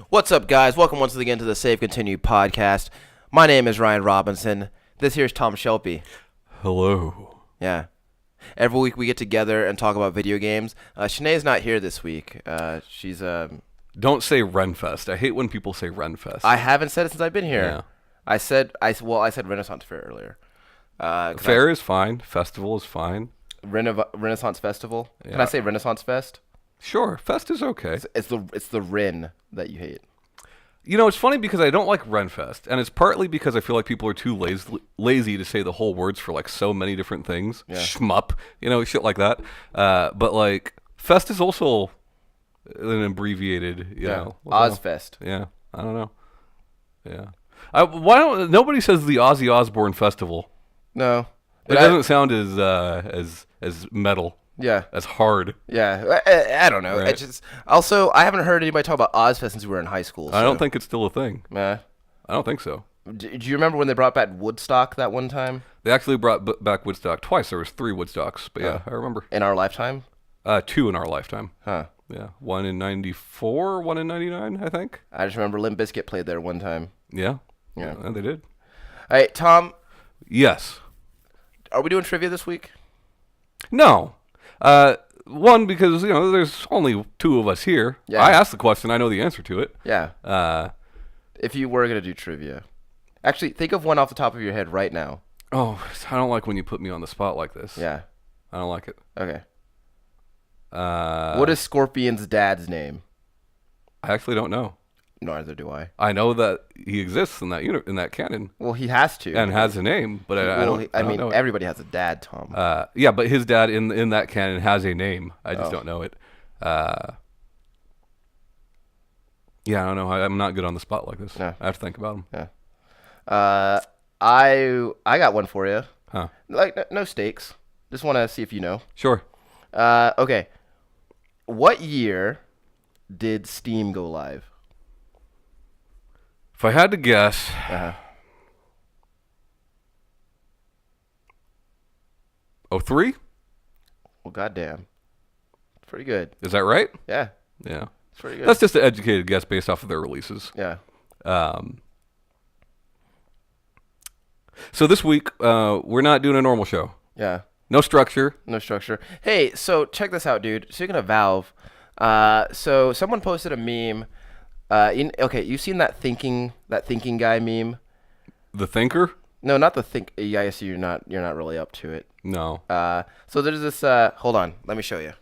What's up, guys? Welcome once again to the Save Continue podcast. My name is Ryan Robinson. This here's Tom Shelby. Hello. Yeah. Every week we get together and talk about video games. Shanee's not here this week. She's Don't say Renfest. I hate when people say Renfest. I haven't said it since I've been here. Yeah. I said Renaissance Fair earlier. Fair is fine. Festival is fine. Renaissance Festival. Yeah. Can I say Renaissance Fest? Sure, Fest is okay. It's the Ren that you hate. You know, it's funny because I don't like Renfest, and it's partly because I feel like people are too lazy to say the whole words for like so many different things. Yeah. Shmup, shit like that. But like Fest is also an abbreviated, you know. Ozfest. Yeah, I don't know. Yeah. Nobody says the Ozzy Osbourne Festival? No. It doesn't sound as metal. Yeah. As hard. Yeah. I don't know. Right. I haven't heard anybody talk about Ozfest since we were in high school. I don't think it's still a thing. I don't think so. Do you remember when they brought back Woodstock that one time? They actually brought back Woodstock twice. There was 3 Woodstocks, but yeah, I remember. In our lifetime? 2 in our lifetime. Huh. Yeah. 1 in 94, 1 in 99, I think. I just remember Limp Bizkit played there one time. Yeah. Yeah. They did. All right, Tom. Yes. Are we doing trivia this week? No. One, because, there's only 2 of us here. Yeah. I asked the question. I know the answer to it. Yeah. If you were going to do trivia. Actually, think of one off the top of your head right now. Oh, I don't like when you put me on the spot like this. Yeah. I don't like it. Okay. What is Scorpion's dad's name? I actually don't know. Neither do I. I know that he exists in that in that canon. Well, he has to. And has a name, but I don't know it. Everybody has a dad, Tom. Yeah, but his dad in that canon has a name. I just don't know it. Yeah, I don't know. I'm not good on the spot like this. No. I have to think about him. Yeah. I got one for you. Huh. Like, no stakes. Just want to see if you know. Sure. Okay. What year did Steam go live? If I had to guess, 03? Well, goddamn. Pretty good. Is that right? Yeah. Yeah. It's pretty good. That's just an educated guess based off of their releases. Yeah. So this week, we're not doing a normal show. Yeah. No structure. No structure. Hey, so check this out, dude. Speaking of Valve, so someone posted a meme. You've seen that thinking guy meme? The Thinker? No, not the think. Yeah, I see you're not really up to it. No. So there's this. Hold on, let me show you.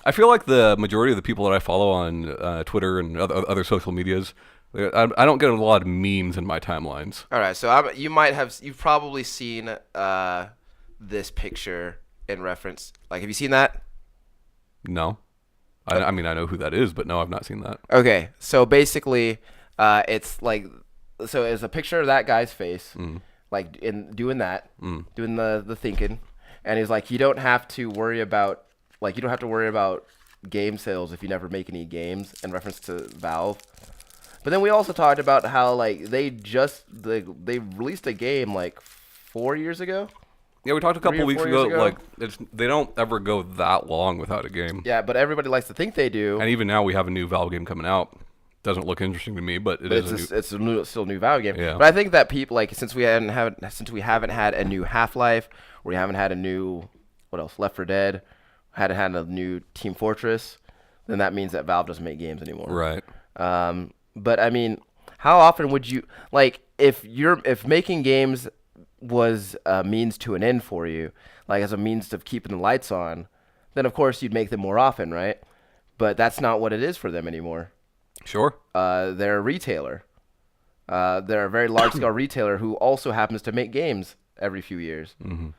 I feel like the majority of the people that I follow on Twitter and other social medias, I don't get a lot of memes in my timelines. All right, so you've probably seen this picture in reference. Like, have you seen that? No. I mean, I know who that is, but no, I've not seen that. Okay, so basically, it's like, so it's a picture of that guy's face, like doing the thinking, and he's like, you don't have to worry about game sales if you never make any games, in reference to Valve. But then we also talked about how like they released a game like 4 years ago. Yeah, we talked a couple weeks ago. Like, they don't ever go that long without a game. Yeah, but everybody likes to think they do. And even now, we have a new Valve game coming out. Doesn't look interesting to me, but it's still a new Valve game. Yeah. But I think that people, like, since we haven't had a new Half-Life, or we haven't had a new Left 4 Dead, hadn't had a new Team Fortress, then that means that Valve doesn't make games anymore. Right. But I mean, how often would you if making games was a means to an end for you, like as a means of keeping the lights on, then of course you'd make them more often, right? But that's not what it is for them anymore. Sure. They're a retailer. They're a very large-scale retailer who also happens to make games every few years. Mm-hmm.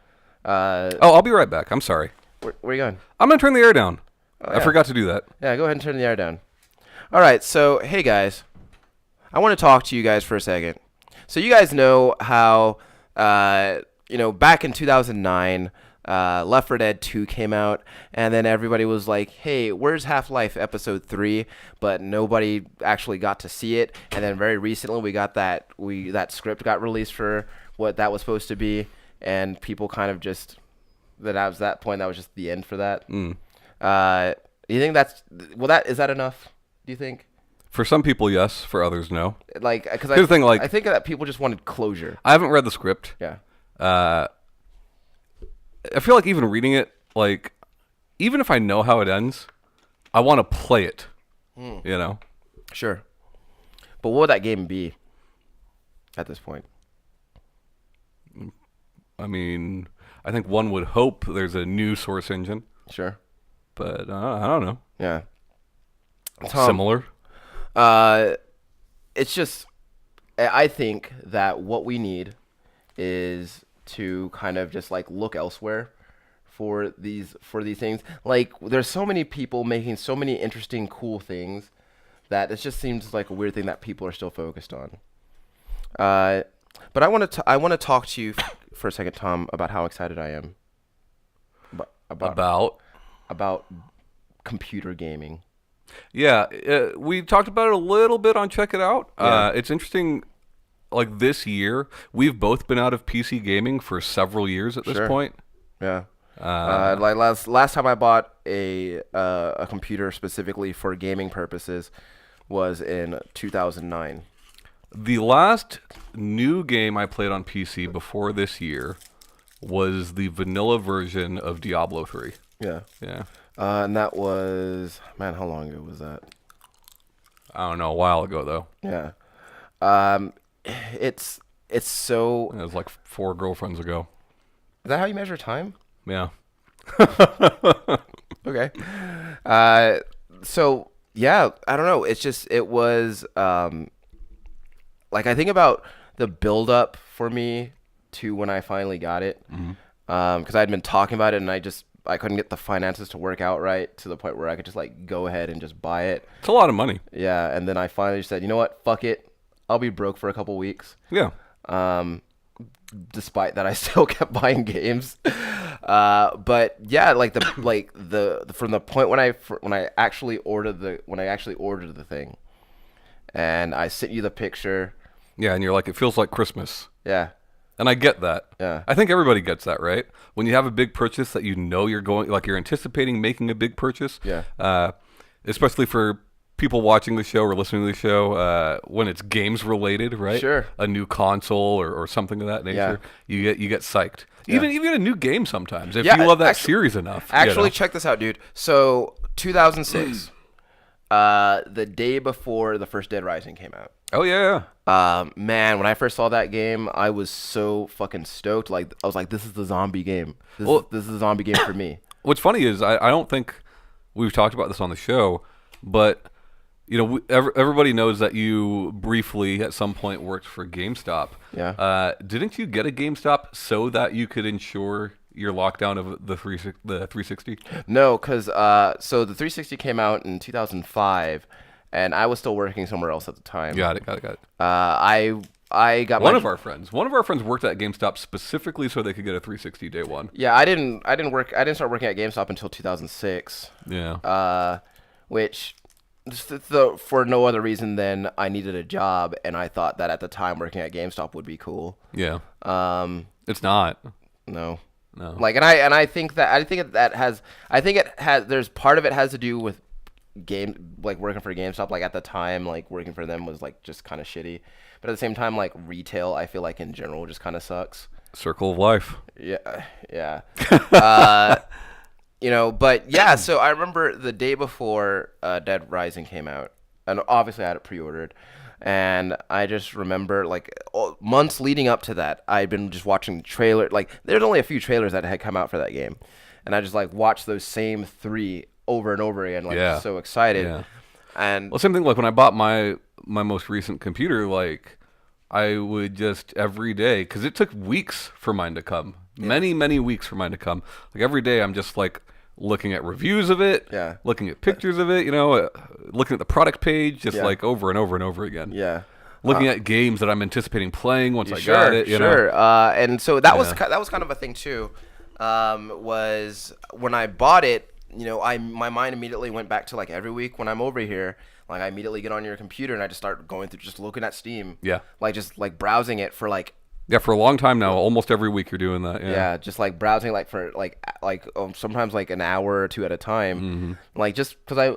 I'll be right back. I'm sorry. Where are you going? I'm going to turn the air down. Oh, I forgot to do that. Yeah, go ahead and turn the air down. All right, so, hey, guys. I want to talk to you guys for a second. So you guys know how, back in 2009, Left 4 Dead 2 came out, and then everybody was like, hey, where's Half-Life Episode 3? But nobody actually got to see it. And then very recently we got that script got released for what that was supposed to be, and people kind of just, that was just the end for that. You think is that enough, do you think? For some people, yes. For others, no. Like, because Here's the thing, like, I think that people just wanted closure. I haven't read the script. Yeah. I feel like even reading it, like, even if I know how it ends, I want to play it. You know? Sure. But what would that game be at this point? I mean, I think one would hope there's a new Source engine, Sure. but I don't know. Yeah. Similar. It's just, I think that what we need is to kind of just like look elsewhere for these things. Like, there's so many people making so many interesting, cool things that it just seems like a weird thing that people are still focused on. But I want to talk to you for a second, Tom, about how excited I am about computer gaming. Yeah, we talked about it a little bit on Check It Out. Yeah. It's interesting, like this year, we've both been out of PC gaming for several years at this Sure. point. Yeah. Like last time I bought a computer specifically for gaming purposes was in 2009. The last new game I played on PC before this year was the vanilla version of Diablo 3. Yeah. Yeah. And that was, man, how long ago was that? I don't know, a while ago, though. Yeah. It's so. It was like 4 girlfriends ago. Is that how you measure time? Yeah. Okay. So yeah, I don't know. It's just it was like I think about the build up for me to when I finally got it, because I'd been talking about it and I couldn't get the finances to work out right to the point where I could just like go ahead and just buy it. It's a lot of money. Yeah, and then I finally said, you know what, fuck it, I'll be broke for a couple weeks. Yeah. Despite that, I still kept buying games. But yeah, like the from the point when I actually ordered the thing, and I sent you the picture. Yeah, and you're like, it feels like Christmas. Yeah. And I get that. Yeah. I think everybody gets that, right? When you have a big purchase that you know you're anticipating making a big purchase. Yeah. Especially for people watching the show or listening to the show, when it's games related, right? Sure. A new console or something of that nature, you get psyched. Yeah. Even a new game sometimes if Yeah, you love that actually- series enough. Actually, check this out, dude. So 2006, the day before the first Dead Rising came out. Oh yeah. Man, when I first saw that game, I was so fucking stoked. Like, I was like, this is the zombie game. This is the zombie game for me. What's funny is I don't think we've talked about this on the show, but you know, everybody knows that you briefly at some point worked for GameStop. Yeah. Didn't you get a GameStop so that you could ensure your lockdown of the 360? No, because so the 360 came out in 2005, and I was still working somewhere else at the time. Got it. I got one of our friends worked at GameStop specifically so they could get a 360 day one. Yeah, I didn't start working at GameStop until 2006. Yeah. Which just for no other reason than I needed a job, and I thought that at the time working at GameStop would be cool. Yeah. It's not. No. No. Like, and I think there's part of it has to do with working for GameStop. Like, at the time, like working for them was like just kind of shitty. But at the same time, like retail, I feel like in general just kind of sucks. Circle of life. Yeah. You know, but yeah, so I remember the day before Dead Rising came out, and obviously I had it pre-ordered, and I just remember, like, months leading up to that, I'd been just watching trailer. Like, there's only a few trailers that had come out for that game, and I just, like, watched those same 3 over and over again, like, so excited. Yeah. And well, same thing, like, when I bought my most recent computer, like, I would just every day, because it took weeks for mine to come. Yeah. Many weeks for mine to come. Like, every day I'm just, like, looking at reviews of it, looking at pictures of it, you know, looking at the product page, just like over and over and over again. Yeah. Looking at games that I'm anticipating playing once I got it. You know? And so that was kind of a thing too. Was when I bought it, you know, my mind immediately went back to like every week when I'm over here, like I immediately get on your computer and I just start going through, just looking at Steam. Yeah. Like just like browsing it for like. Yeah, for a long time now, almost every week you're doing that. Yeah, just like browsing like for like sometimes like an hour or two at a time. Mm-hmm. Like just because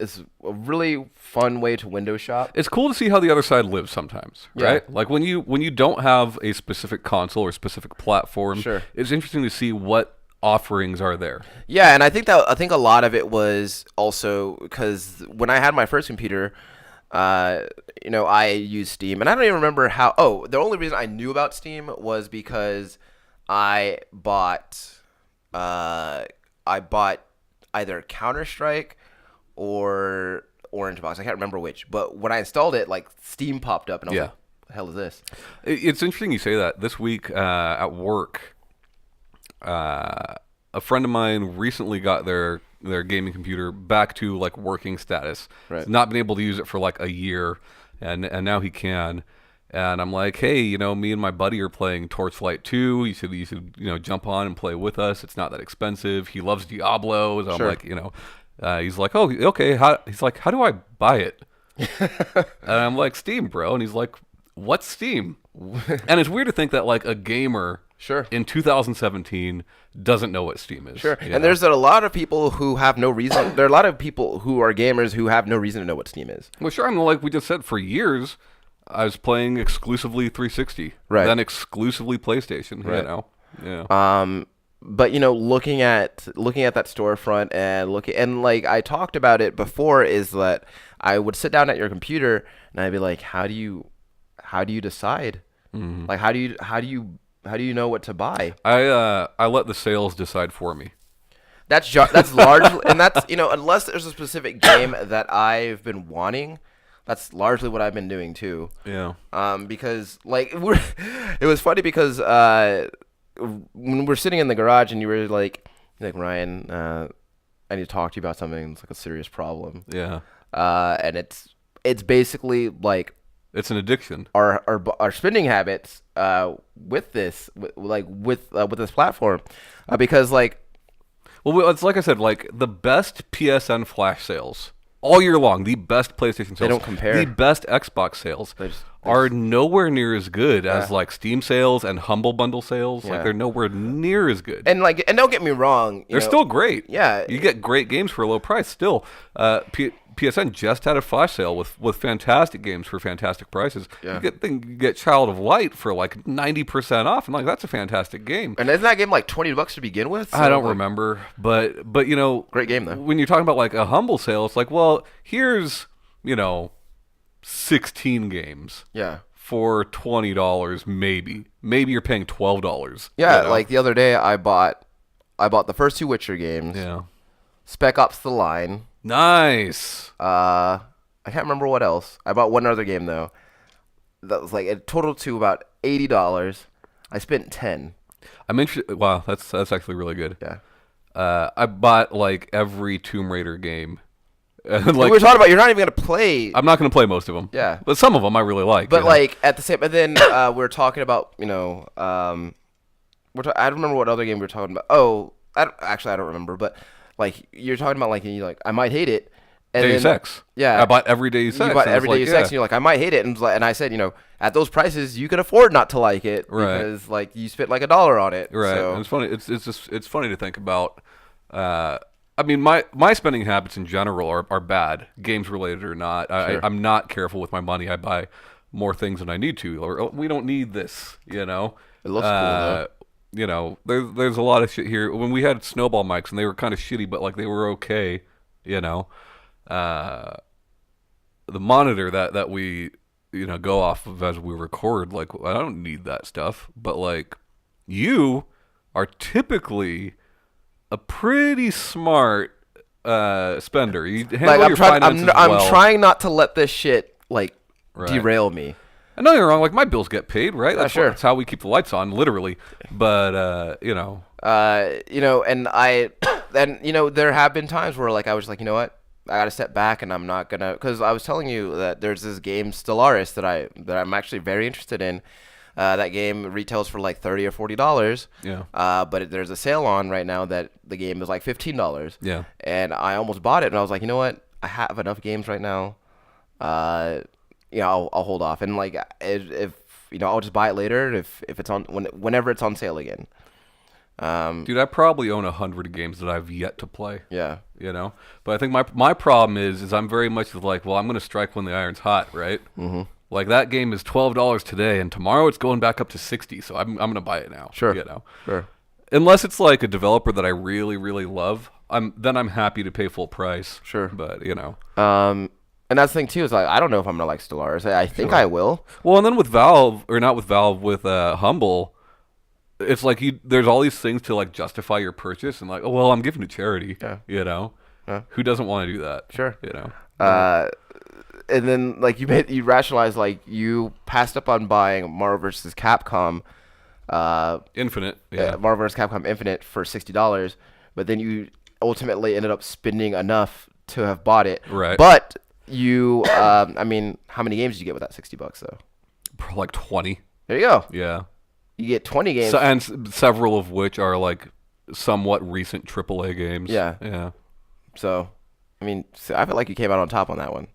is a really fun way to window shop. It's cool to see how the other side lives sometimes, Yeah. right? Like when you don't have a specific console or specific platform, Sure. it's interesting to see what offerings are there. Yeah, and I think a lot of it was also because when I had my first computer, I used Steam, and I don't even remember how. Oh, the only reason I knew about Steam was because I bought either Counter-Strike or Orange Box. I can't remember which, but when I installed it, like Steam popped up, and I was Yeah. like, "What the hell is this?" It's interesting you say that. This week at work, a friend of mine recently got their gaming computer back to like working status. Right. He's not been able to use it for like a year, and now he can. And I'm like, hey, me and my buddy are playing Torchlight 2. You should jump on and play with us. It's not that expensive. He loves Diablo. So Sure. I'm like, he's like, oh, okay. He's like, how do I buy it? And I'm like, Steam, bro. And he's like, what's Steam? And it's weird to think that like a gamer Sure. in 2017 doesn't know what Steam is. Sure. you And know? there's a lot of people who have no reason. There are a lot of people who are gamers who have no reason to know what Steam is. Well, sure. I mean, like we just said, for years, I was playing exclusively 360, Right. then exclusively PlayStation. Right. Yeah. But looking at that storefront and like I talked about it before, is that I would sit down at your computer and I'd be like, how do you decide? Mm-hmm. Like how do you know what to buy? I let the sales decide for me. That's largely, and that's unless there's a specific game that I've been wanting, that's largely what I've been doing too. Yeah. Because like it was funny because when we're sitting in the garage and you were like Ryan, I need to talk to you about something. It's like a serious problem. Yeah. And it's basically like It's an addiction. our spending habits with this with this platform, because like. Well, it's like I said, like the best PSN flash sales all year long, the best PlayStation sales, They don't compare. the best Xbox sales They are nowhere near as good as like Steam sales and Humble Bundle sales. Yeah. Like they're nowhere near as good. And don't get me wrong, They're still great. Yeah. You get great games for a low price still. PSN just had a flash sale with fantastic games for fantastic prices. Yeah. You get Child of Light for like 90% off, and like that's a fantastic game. And isn't that game like $20 to begin with? I don't like, remember, but Great game though. when you're talking about like a humble sale, it's like, well, here's 16 games Yeah. for $20, maybe you're paying $12. Yeah, like the other day I bought the first two Witcher games. Yeah, Spec Ops: The Line. nice. I can't remember what else. I bought one other game though. That was like it totaled to about $80. I spent 10. I'm interested. Wow, that's actually really good. Yeah. I bought like every Tomb Raider game. And, We like were talking about you're not even gonna play. I'm not going to play most of them. Yeah. But some of them I really like. But like at the same, but then we're talking about I don't remember what other game we were talking about. Oh, I don't remember. But like you're talking about like I might hate it. And Deus then, Ex. Yeah. I bought every Deus Ex. You bought and I was every like, Deus yeah. Ex, and you're like, I might hate it, and I said, at those prices, you can afford not to like it Right. because like you spent like $1 on it. Right. So. And it's funny. It's funny to think about. I mean, my spending habits in general are bad, games related or not. Sure. I'm not careful with my money. I buy more things than I need to, or we don't need this. It looks cool though. There's a lot of shit here. When we had Snowball mics and they were kind of shitty, but like they were okay. The monitor that we go off of as we record, like I don't need that stuff, but like you are typically a pretty smart spender. You handle Like your finances I'm well. trying not to let this shit like Right. derail me. I know you're wrong. Like my bills get paid, right? Sure. That's how we keep the lights on, literally. But And there have been times where like I was like, you know what? I gotta step back and I'm not gonna, because I was telling you that there's this game Stellaris that I'm actually very interested in. That game retails for like $30 or $40. Yeah. But there's a sale on right now that the game is like $15. Yeah. And I almost bought it, and I was like, you know what? I have enough games right now. I'll hold off, and like if I'll just buy it later if it's on whenever it's on sale again. Dude, I probably own 100 games that I've yet to play. Yeah. You know, but I think my problem is I'm very much like, well, I'm gonna strike when the iron's hot, right? Mm-hmm. Like that game is $12 today, and tomorrow it's going back up to 60. So I'm gonna buy it now. Sure. You know. Sure. Unless it's like a developer that I really, really love, I'm happy to pay full price. Sure. But you know. And that's the thing too is like I don't know if I'm gonna like Stellaris. I think I will. Well, and then with Valve, or not with Valve, with Humble, it's like there's all these things to like justify your purchase, and like, oh well, I'm giving to charity. Yeah. You know. Yeah. Who doesn't want to do that? Sure. You know. And then like you rationalize like you passed up on buying Marvel vs. Capcom. Infinite. Yeah. Marvel vs. Capcom Infinite for $60, but then you ultimately ended up spending enough to have bought it. Right. But you, I mean, how many games did you get with that $60 though? Like 20. There you go. Yeah. You get 20 games. And several of which are like somewhat recent AAA games. Yeah. Yeah. So, I mean, I feel like you came out on top on that one.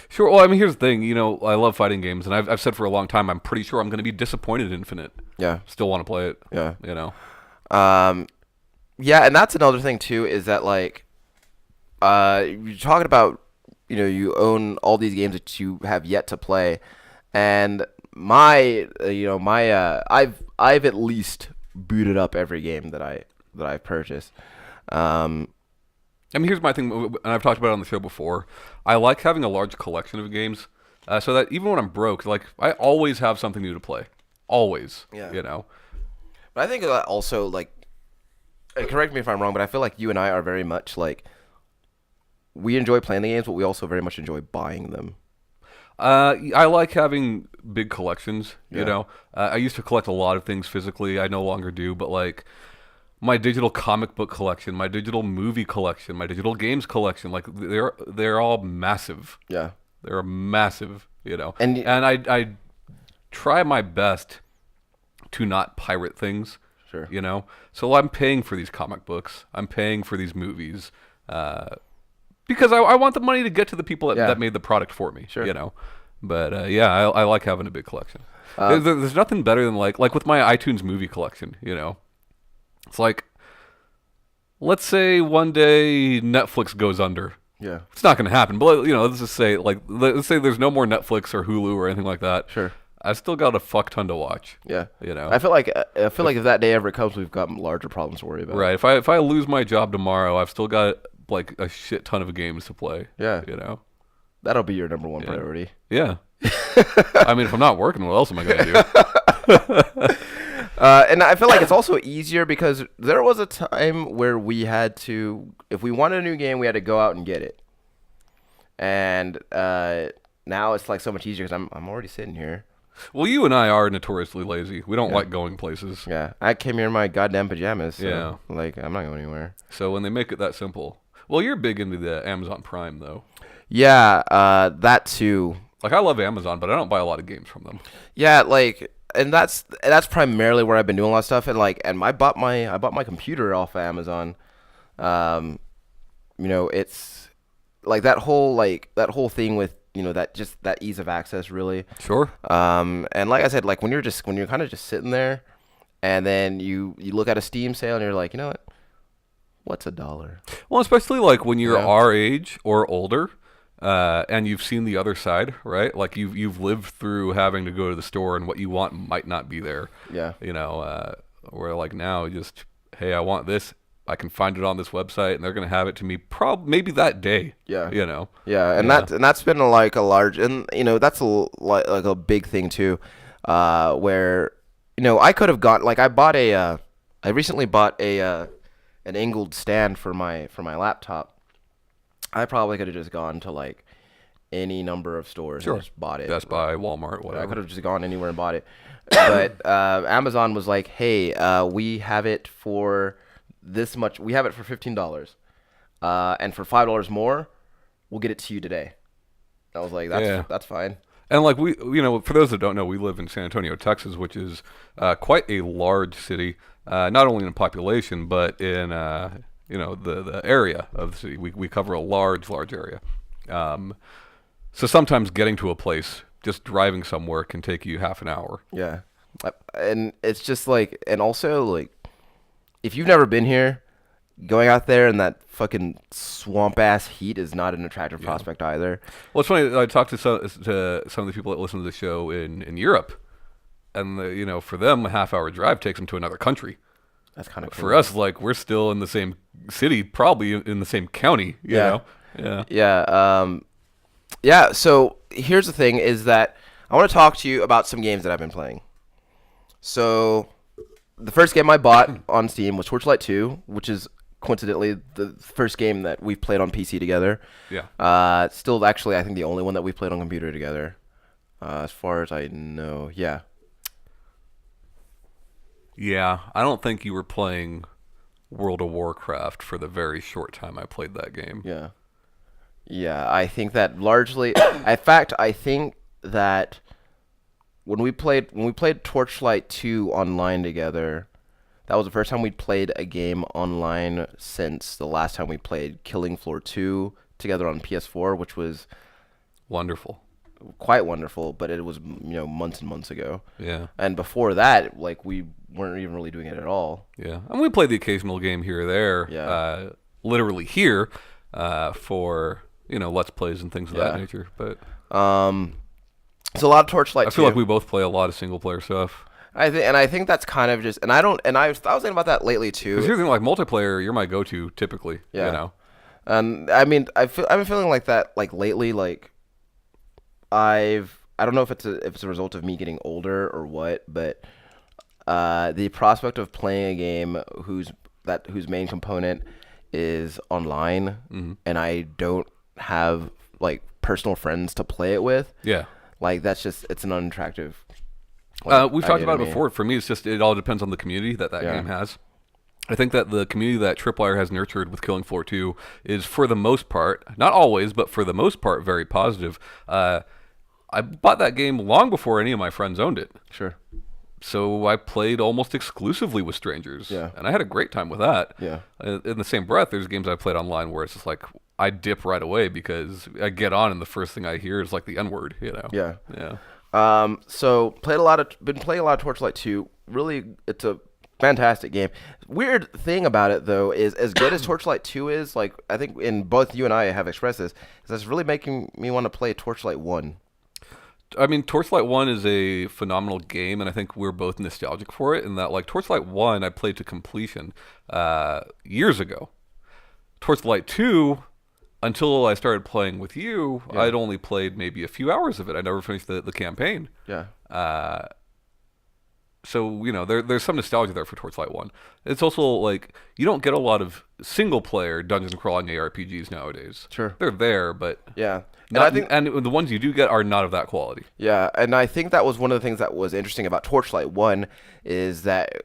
Sure. Well, I mean, here's the thing. You know, I love fighting games, and I've said for a long time, I'm pretty sure I'm going to be disappointed in Infinite. Yeah. Still want to play it. Yeah. You know. Yeah, and that's another thing too is that like, you're talking about, you know, you own all these games that you have yet to play, and I've at least booted up every game that I've purchased. I mean, here's my thing, and I've talked about it on the show before. I like having a large collection of games, so that even when I'm broke, like I always have something new to play, always. Yeah. You know. But I think that also like, and correct me if I'm wrong, but I feel like you and I are very much like, we enjoy playing the games, but we also very much enjoy buying them. I like having big collections. Yeah. You know, I used to collect a lot of things physically. I no longer do, but like. My digital comic book collection, my digital movie collection, my digital games collection, like they're all massive. Yeah. They're massive, you know. And I try my best to not pirate things. Sure. You know. So I'm paying for these comic books. I'm paying for these movies. Because I want the money to get to the people that made the product for me. Sure. You know. But yeah, I like having a big collection. There's nothing better than like with my iTunes movie collection, you know. It's like, let's say one day Netflix goes under. Yeah. It's not going to happen, but you know, let's just say let's say there's no more Netflix or Hulu or anything like that. Sure. I've still got a fuck ton to watch. Yeah. You know. I feel like if that day ever comes, we've got larger problems to worry about. Right. If I lose my job tomorrow, I've still got like a shit ton of games to play. Yeah. You know. That'll be your number one priority. Yeah. I mean, if I'm not working, what else am I going to do? And I feel like it's also easier because there was a time where we had to, if we wanted a new game, we had to go out and get it. And now it's like so much easier because I'm already sitting here. Well, you and I are notoriously lazy. We don't like going places. Yeah, I came here in my goddamn pajamas. So, Yeah. like I'm not going anywhere. So when they make it that simple, well, you're big into the Amazon Prime though. Yeah, that too. Like I love Amazon, but I don't buy a lot of games from them. Yeah, like. And that's primarily where I've been doing a lot of stuff, and I bought my computer off of Amazon. You know, it's like that whole thing with, you know, that ease of access really. Sure. And like I said, like when you're kind of just sitting there, and then you look at a Steam sale and you're like, you know what, what's $1? Well, especially like when you're Yeah. our age or older. And you've seen the other side, right? Like you've lived through having to go to the store and what you want might not be there. Yeah. You know, where like now just, hey, I want this. I can find it on this website, and they're gonna have it to me maybe that day. Yeah. You know. Yeah, and that's been like a large, and you know that's like a big thing too, where, you know, I could have got like I recently bought an angled stand for my laptop. I probably could have just gone to like any number of stores and just bought it. Best Buy, Walmart, whatever. I could have just gone anywhere and bought it. But Amazon was like, hey, we have it for this much. We have it for $15. And for $5 more, we'll get it to you today. I was like, that's fine. And like you know, for those that don't know, we live in San Antonio, Texas, which is quite a large city, not only in population, but in you know, the area of the city. We cover a large area. So sometimes getting to a place, just driving somewhere, can take you half an hour. Yeah. And it's just like, and also like, if you've never been here, going out there in that fucking swamp ass heat is not an attractive prospect either. Well, it's funny. I talked to some of the people that listen to the show in Europe, and for them, a half-hour drive takes them to another country. That's kind of cool. For us, like we're still in the same city, probably in the same county. You know? Yeah. Yeah. So here's the thing: is that I want to talk to you about some games that I've been playing. So the first game I bought on Steam was Torchlight 2, which is coincidentally the first game that we've played on PC together. Yeah. Still, actually, I think the only one that we've played on computer together, as far as I know. Yeah. Yeah. I don't think you were playing World of Warcraft for the very short time I played that game. Yeah. Yeah. I think that largely. In fact, I think that when we played Torchlight 2 online together, that was the first time we'd played a game online since the last time we played Killing Floor 2 together on PS4, which was wonderful. Quite wonderful, but it was, months and months ago. Yeah. And before that, like, we weren't even really doing it at all. Yeah. And we played the occasional game here or there. Yeah. Literally here for, Let's Plays and things of that nature. But it's a lot of Torchlight 2. I feel like we both play a lot of single player stuff. I think that's kind of just, I was thinking about that lately too. Because you're thinking like multiplayer, you're my go-to typically. Yeah. And I mean, I've been feeling like that like lately. Like I don't know if it's a result of me getting older or what, but the prospect of playing a game whose main component is online, and I don't have like personal friends to play it with. Yeah. Like it's an unattractive. We've talked about it before. For me, it's just it all depends on the community that game has. I think that the community that Tripwire has nurtured with Killing Floor 2 is, for the most part, not always, but for the most part, very positive. I bought that game long before any of my friends owned it. Sure. So I played almost exclusively with strangers. Yeah. And I had a great time with that. Yeah. In the same breath, there's games I played online where it's just like, I dip right away because I get on and the first thing I hear is like the N-word, Yeah. Yeah. So been playing a lot of Torchlight 2. Really, it's a fantastic game. Weird thing about it though is, as good as Torchlight 2 is, like I think in both you and I have expressed this, is that's really making me want to play Torchlight 1. I mean, Torchlight 1 is a phenomenal game, and I think we're both nostalgic for it, in that, like, Torchlight 1 I played to completion years ago. Torchlight 2, until I started playing with you, I'd only played maybe a few hours of it. I never finished the campaign. Yeah. So, there's some nostalgia there for Torchlight 1. It's also, like, you don't get a lot of single-player dungeon crawling ARPGs nowadays. Sure. They're there, but... Yeah. And the ones you do get are not of that quality. Yeah, and I think that was one of the things that was interesting about Torchlight 1 is that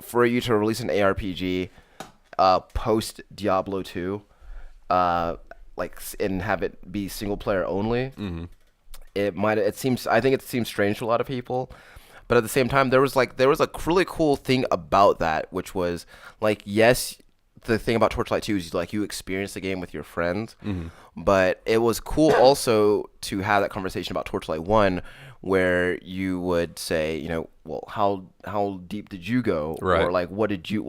for you to release an ARPG post Diablo 2, and have it be single player only, I think it seems strange to a lot of people. But at the same time, there was a really cool thing about that, which was like, yes, the thing about Torchlight 2 is like you experience the game with your friends, but it was cool also to have that conversation about Torchlight 1 where you would say, well, how deep did you go? Right. Or like what did you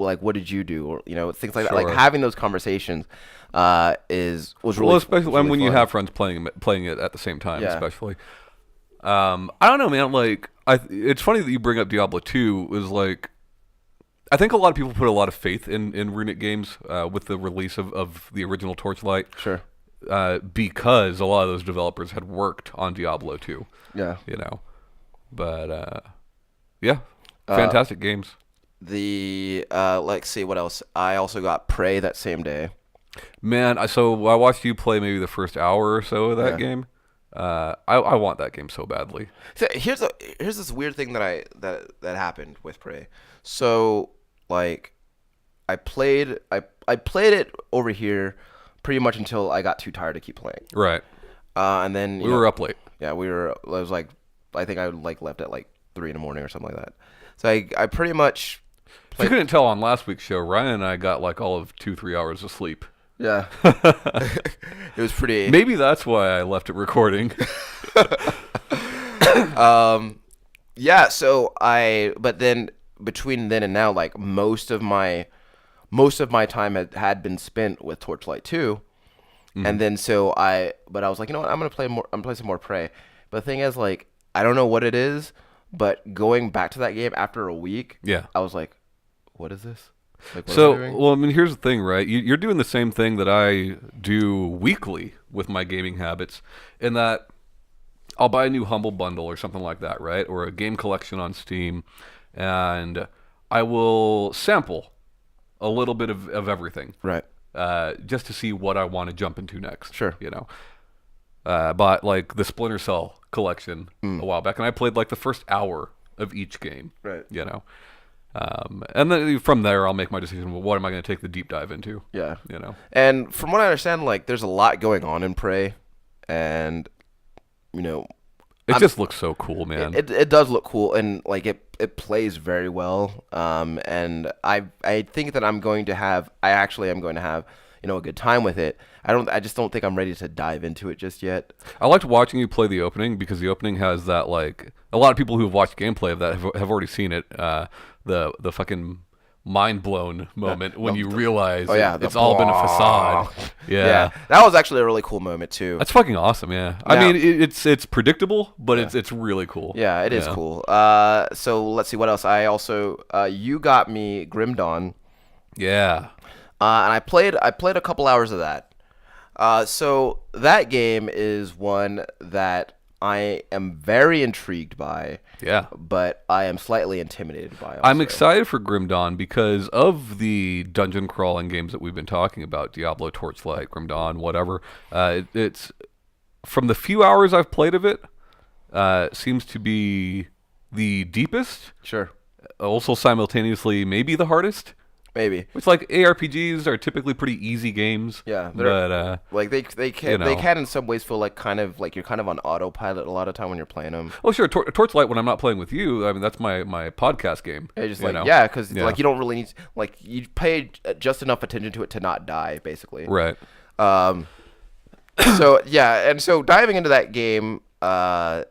do? Or things like that. Sure. Like having those conversations was really well, especially was really when you fun. have friends playing it at the same time, Yeah. especially. I don't know, man. Like, it's funny that you bring up Diablo 2. Is like, I think a lot of people put a lot of faith in Runic games with the release of the original Torchlight. Sure. Because a lot of those developers had worked on Diablo 2. Yeah. But yeah, fantastic games. Let's see what else. I also got Prey that same day. Man, so I watched you play maybe the first hour or so of that game. I want that game so badly. So here's this weird thing that happened with Prey. So like I played it over here pretty much until I got too tired to keep playing. Right. And then we were up late. Yeah, I was like, I think I left at like 3 a.m. or something like that. So I pretty much. If you couldn't tell on last week's show, Ryan and I got like all of 2-3 hours of sleep. Yeah. It was pretty. Maybe that's why I left it recording. Yeah. So but then between then and now, like most of my most of my time had been spent with Torchlight 2. And then but I was like, you know what, I'm gonna play some more Prey. But the thing is, like, I don't know what it is, but going back to that game after a week, Yeah. I was like, what is this? Like, what am I So, doing? well, I mean, here's the thing, right? You're doing the same thing that I do weekly with my gaming habits, in that I'll buy a new Humble Bundle or something like that, right? Or a game collection on Steam, and I will sample a little bit of everything. Right. Just to see what I want to jump into next. Sure. You know, bought like the Splinter Cell collection a while back, and I played like the first hour of each game. Right. You know, and then from there I'll make my decision. Well, what am I going to take the deep dive into? Yeah. You know, And from what I understand, like, there's a lot going on in Prey, and you know, it just looks so cool, man. it does look cool, and like it plays very well. And I think that I actually am going to have, you know, a good time with it. I just don't think I'm ready to dive into it just yet. I liked watching you play the opening, because the opening has that, like, a lot of people who have watched gameplay of that have already seen it. The fucking mind blown moment when you realize it's all been a facade. Yeah. That was actually a really cool moment too. That's fucking awesome. Yeah. I mean, it's predictable, but it's really cool. Yeah, it is cool. So let's see what else. I also you got me Grim Dawn. Yeah. And I played a couple hours of that. So that game is one that I am very intrigued by. Yeah. But I am slightly intimidated by. Also. I'm excited for Grim Dawn because of the dungeon crawling games that we've been talking about, Diablo, Torchlight, Grim Dawn, whatever. It's from the few hours I've played of it, seems to be the deepest. Sure. Also simultaneously maybe the hardest. Maybe. It's like ARPGs are typically pretty easy games. Yeah, but like they can in some ways feel like kind of like you're kind of on autopilot a lot of time when you're playing them. Oh sure, Torchlight when I'm not playing with you, I mean that's my podcast game. Yeah, just like because like you don't really need like you pay just enough attention to it to not die, basically. Right. So yeah, and so diving into that game, the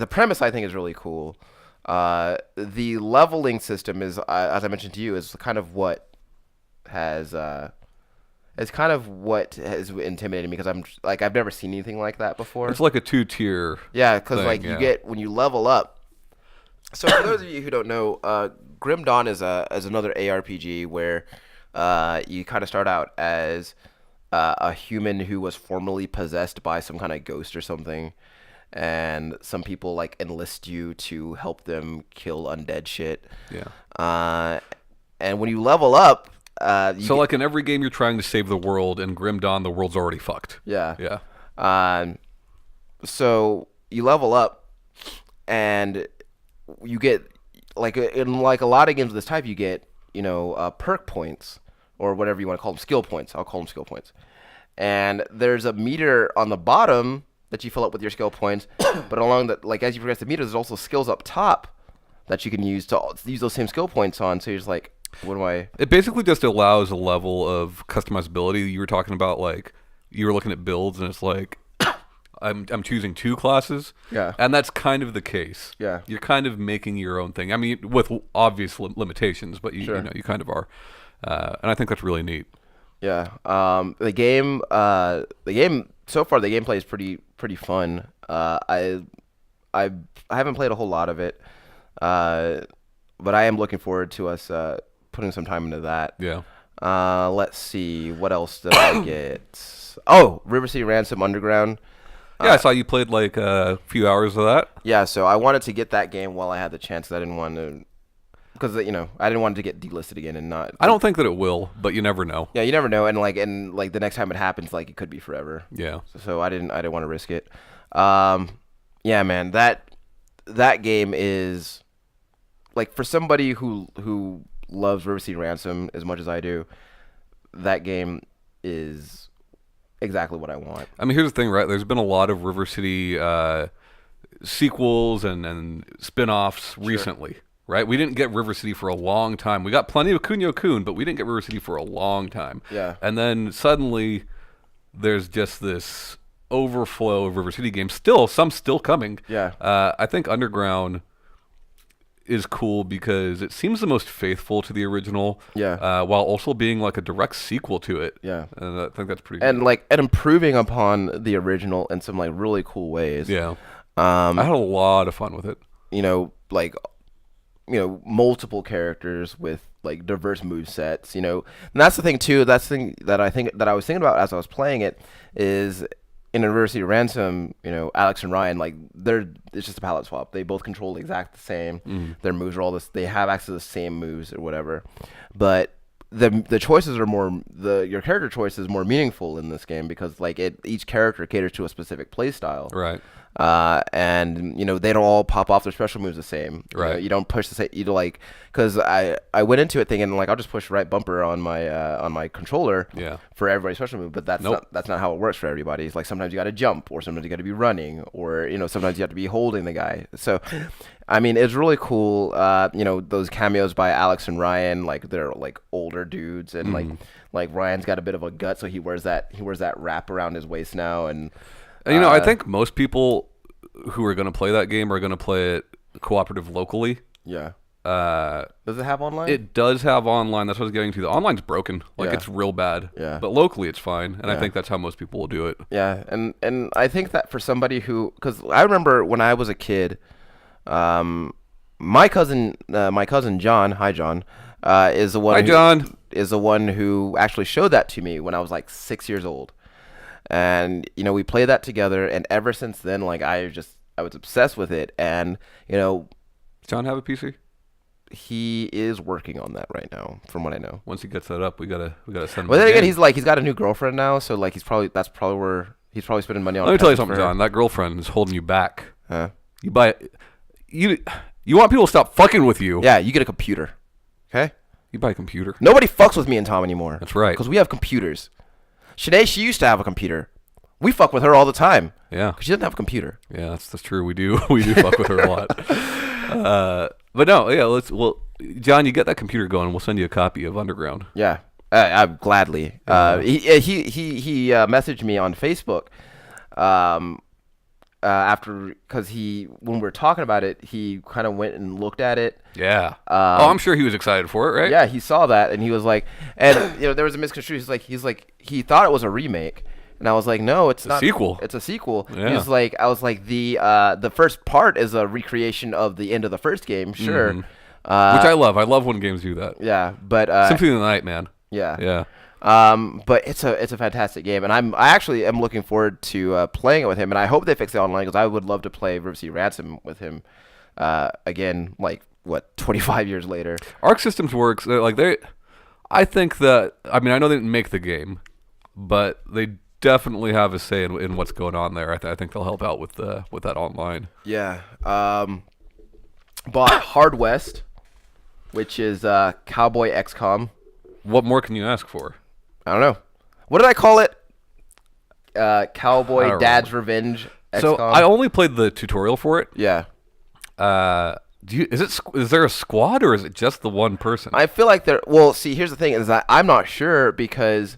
premise I think is really cool. The leveling system is, as I mentioned to you, is kind of what has intimidated me because I'm like I've never seen anything like that before. It's like a 2-tier. Yeah, because like you get when you level up. So for those of you who don't know, Grim Dawn is another ARPG where you kind of start out as a human who was formerly possessed by some kind of ghost or something. And some people like enlist you to help them kill undead shit. Yeah. And when you level up, like in every game, you're trying to save the world. In Grim Dawn, the world's already fucked. Yeah. Yeah. So you level up, and you get like in like a lot of games of this type, you get perk points or whatever you want to call them, skill points. I'll call them skill points. And there's a meter on the bottom that you fill up with your skill points, but along the like as you progress the meter, there's also skills up top that you can use to use those same skill points on. So you're just like, what do I? It basically just allows a level of customizability. You were talking about like you were looking at builds, and it's like I'm choosing 2 classes. Yeah. And that's kind of the case. Yeah. You're kind of making your own thing. I mean, with obvious limitations, but you kind of are, and I think that's really neat. Yeah. The game so far, the gameplay is pretty fun. I haven't played a whole lot of it, but I am looking forward to us putting some time into that. Yeah. Let's see, what else did I get? Oh, River City Ransom Underground. Yeah, I saw you played like a few hours of that. Yeah, so I wanted to get that game while I had the chance. I didn't want to, because I didn't want it to get delisted again and not. I don't think that it will, but you never know. Yeah, you never know, and the next time it happens, like it could be forever. Yeah. So I didn't want to risk it. Yeah, man, that game is like for somebody who loves River City Ransom as much as I do. That game is exactly what I want. I mean, here's the thing, right? There's been a lot of River City sequels and spin-offs recently. Right, we didn't get River City for a long time. We got plenty of Kunio-kun, but we didn't get River City for a long time. Yeah. And then suddenly, there's just this overflow of River City games. Some still coming. Yeah. I think Underground is cool because it seems the most faithful to the original. Yeah. While also being like a direct sequel to it. Yeah. And I think that's pretty. And good. and improving upon the original in some like really cool ways. Yeah. I had a lot of fun with it. Multiple characters with like diverse move sets, and that's the thing too. That's the thing that I was thinking about as I was playing it is in University of Ransom, Alex and Ryan, like it's just a palette swap. They both control the exact the same. Their moves are all this. They have access to the same moves or whatever, but the choices are your character choice is more meaningful in this game because like each character caters to a specific play style. Right. And they don't all pop off their special moves the same. Right. You don't push the same. Because I went into it thinking like I'll just push right bumper on my controller. Yeah. For everybody's special move, but that's not how it works for everybody. It's like sometimes you got to jump, or sometimes you got to be running, or sometimes you have to be holding the guy. So, I mean, it's really cool. Those cameos by Alex and Ryan, like they're like older dudes, and like Ryan's got a bit of a gut, so he wears that wrap around his waist now, and. I think most people who are going to play that game are going to play it cooperative locally. Yeah. Does it have online? It does have online. That's what I was getting to. The online's broken. Like, it's real bad. Yeah. But locally, it's fine. And I think that's how most people will do it. Yeah. And I think that for somebody because I remember when I was a kid, my cousin John, hi John, is the one. Hi John. Is the one who actually showed that to me when I was like 6 years old. And we played that together, and ever since then, like I was obsessed with it. And Does John have a PC? He is working on that right now, from what I know. Once he gets that up, we gotta send him. Well, then again, he's got a new girlfriend now, so like that's probably where he's probably spending money on. Let me tell you something, John. That girlfriend is holding you back. Huh? You want people to stop fucking with you. Yeah, you get a computer. Okay. You buy a computer. Nobody fucks with me and Tom anymore. That's right. Because we have computers. Shanee, she used to have a computer. We fuck with her all the time. Yeah. Because she doesn't have a computer. Yeah, that's true. We do fuck with her a lot. But no, yeah. John, you get that computer going. We'll send you a copy of Underground. Yeah, gladly. He messaged me on Facebook. After because when we were talking about it, he kind of went and looked at it. Yeah. I'm sure he was excited for it, right? Yeah, he saw that and he was like, and there was a misconstruction. He's like he thought it was a remake, and I was like, no, it's not. Sequel. It's a sequel. Yeah. He was like, I was like the first part is a recreation of the end of the first game, sure. Which I love. I love when games do that. Yeah, but Symphony of the Night, man. Yeah. Yeah. But it's a fantastic game, and I actually am looking forward to playing it with him, and I hope they fix it online because I would love to play River Ransom with him again. Like 25 years later. Arc Systems works I think that I know they didn't make the game, but they definitely have a say in what's going on there. I think they'll help out with that online. Yeah. Bought Hard West, which is Cowboy XCOM. What more can you ask for? I don't know. What did I call it? Cowboy Dad's Revenge XCOM? So I only played the tutorial for it. Yeah. Is there a squad or is it just the one person? I feel like well, see, here's the thing is that I'm not sure because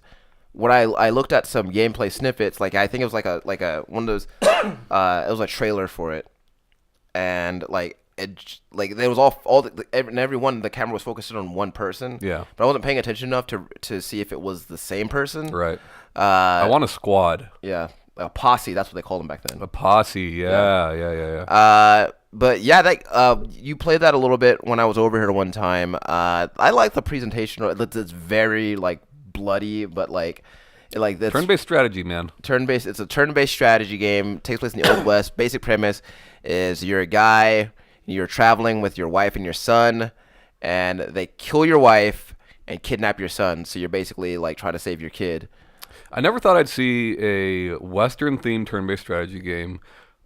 when I looked at some gameplay snippets, like I think it was like a one of those it was a trailer for it. And there was everyone the camera was focused on one person. Yeah. But I wasn't paying attention enough to see if it was the same person. Right. I want a squad. Yeah. A posse, that's what they called them back then. A posse, yeah. But yeah, you played that a little bit when I was over here one time. I like the presentation. It's very bloody, but that's turn-based strategy, man. It's a turn-based strategy game. Takes place in the Old West. Basic premise is you're a guy. You're traveling with your wife and your son, and they kill your wife and kidnap your son. So you're basically trying to save your kid. I never thought I'd see a Western-themed turn-based strategy game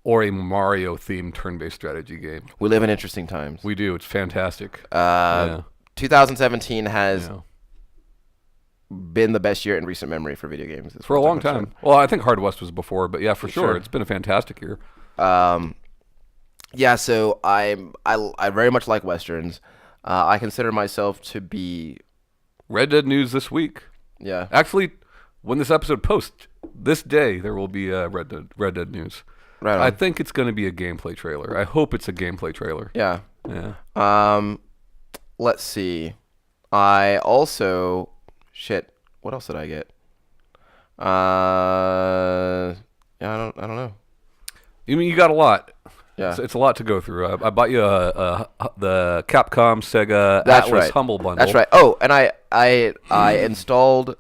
or a Mario-themed turn-based strategy game. We live in interesting times. We do. It's fantastic. 2017 has been the best year in recent memory for video games. For a long time. Well, I think Hard West was before, but yeah, for sure. It's been a fantastic year. Yeah, so I very much like Westerns. I consider myself to be... Red Dead news this week. Yeah. Actually, when this episode posts, this day, there will be Red Dead news. Right on. I think it's going to be a gameplay trailer. I hope it's a gameplay trailer. Yeah. Yeah. Let's see. I also shit. What else did I get? Yeah, I don't know. You mean you got a lot? Yeah, It's a lot to go through. I bought you the Capcom Sega that's Atlas right. Humble Bundle. That's right. Oh, and I installed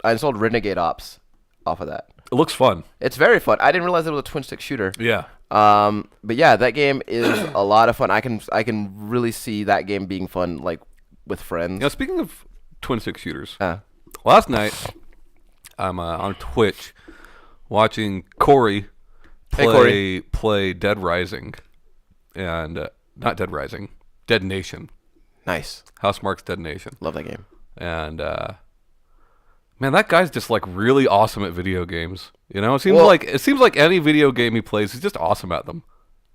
Renegade Ops off of that. It looks fun. It's very fun. I didn't realize it was a twin stick shooter. Yeah. But yeah, that game is a lot of fun. I can really see that game being fun, like with friends. Now, speaking of twin stick shooters, Uh, last night I'm on Twitch watching Corey Hey, Corey. play Dead Rising, and not Dead Rising, Dead Nation. Nice. Housemarque's Dead Nation. Love that game. And man, that guy's just like really awesome at video games. You know, it seems like any video game he plays, he's just awesome at them.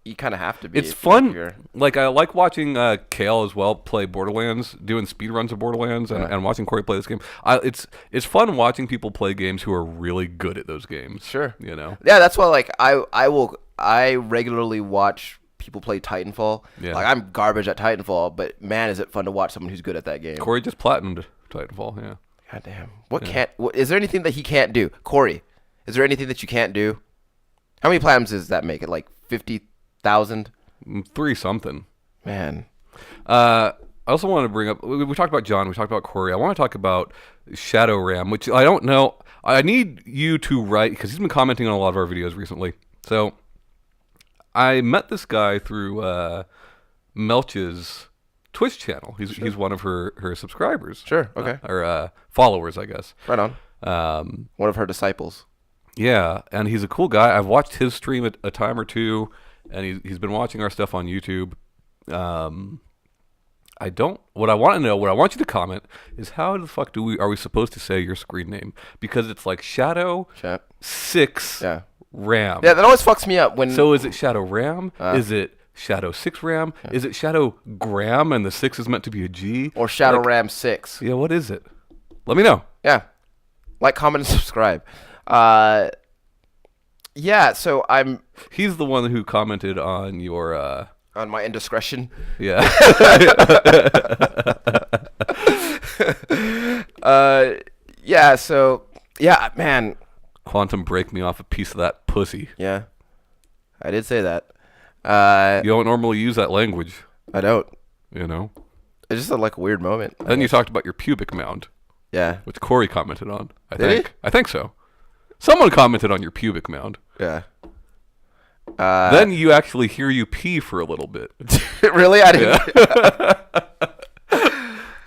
You kind of have to be. It's if fun. you're- Like I like watching Kale as well play Borderlands, doing speedruns of Borderlands, and watching Corey play this game. It's fun watching people play games who are really good at those games. Sure. You know. Yeah, that's why. Like I regularly watch people play Titanfall. Yeah. Like I'm garbage at Titanfall, but man, is it fun to watch someone who's good at that game. Corey just platinumed Titanfall. Yeah. God damn. Is there anything that he can't do? Corey, is there anything that you can't do? How many platinums does that make it? Like 50,000? 3 something. Man. I also want to bring up. We talked about John. We talked about Corey. I want to talk about Shadow Ram, which I don't know. I need you to write because he's been commenting on a lot of our videos recently. So I met this guy through Melch's Twitch channel. He's one of her subscribers. Sure. Okay. Or followers, I guess. Right on. One of her disciples. Yeah, and he's a cool guy. I've watched his stream a time or two, and he's been watching our stuff on YouTube. What I want you to comment is how the fuck are we supposed to say your screen name? Because it's like Shadow Chat. 6 Yeah. Ram. Yeah, that always fucks me up when. So is it Shadow Ram? Is it Shadow 6 Ram? Yeah. Is it Shadow Gram and the 6 is meant to be a G? Or Shadow Ram 6. Yeah, what is it? Let me know. Yeah. Like, comment, and subscribe. Yeah, so He's the one who commented on your on my indiscretion. Yeah. Yeah, so yeah, man. Quantum break me off a piece of that pussy. Yeah. I did say that. You don't normally use that language. I don't. You know? It's just like a weird moment. And then you talked about your pubic mound. Yeah. Which Corey commented on. Did he? I think so. Someone commented on your pubic mound. Yeah. Then you actually hear you pee for a little bit. Really? I didn't.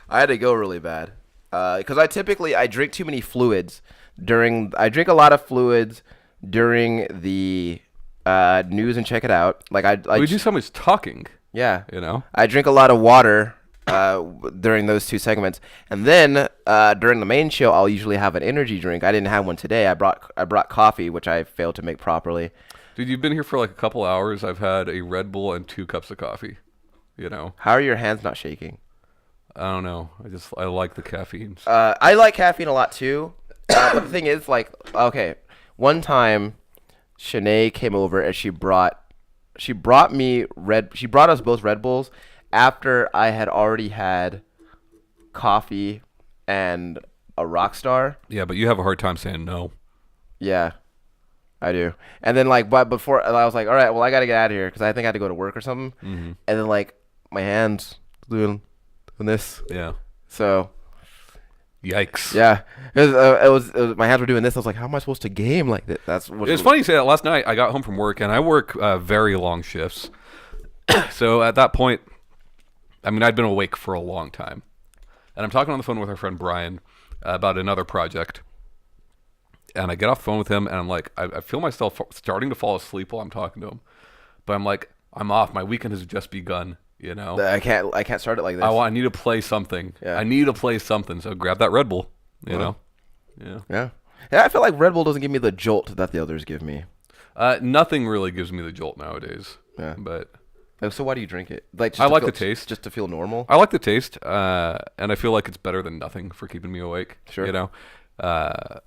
I had to go really bad. Because I drink too many fluids I drink a lot of fluids during the news and check it out. Like we do so much talking. Yeah. You know? I drink a lot of water during those 2 segments. And then during the main show, I'll usually have an energy drink. I didn't have one today. I brought coffee, which I failed to make properly. Dude, you've been here for like a couple hours. I've had a Red Bull and 2 cups of coffee. You know? How are your hands not shaking? I don't know. I like the caffeine. I like caffeine a lot too. But the thing is, like, okay, one time, Shanee came over and she brought us both Red Bulls after I had already had coffee and a Rockstar. Yeah, but you have a hard time saying no. Yeah, I do. And then but before I was like, all right, well, I gotta get out of here because I think I had to go to work or something. Mm-hmm. And then like my hands doing this. Yeah. So. Yikes. Yeah, it was my hands were doing this. I was like, how am I supposed to game like this? It's funny you say that. Last night I got home from work and I work very long shifts. So at that point, I mean, I'd been awake for a long time. And I'm talking on the phone with our friend Brian about another project. And I get off the phone with him and I'm like, I feel myself starting to fall asleep while I'm talking to him. But I'm like, I'm off. My weekend has just begun. You know, I can't start it like this. I need to play something. Yeah. I need to play something. So grab that Red Bull. You know. Yeah. I feel like Red Bull doesn't give me the jolt that the others give me. Nothing really gives me the jolt nowadays. Yeah. But so why do you drink it? Like, I like the taste, just to feel normal. I like the taste, and I feel like it's better than nothing for keeping me awake. Sure. You know. I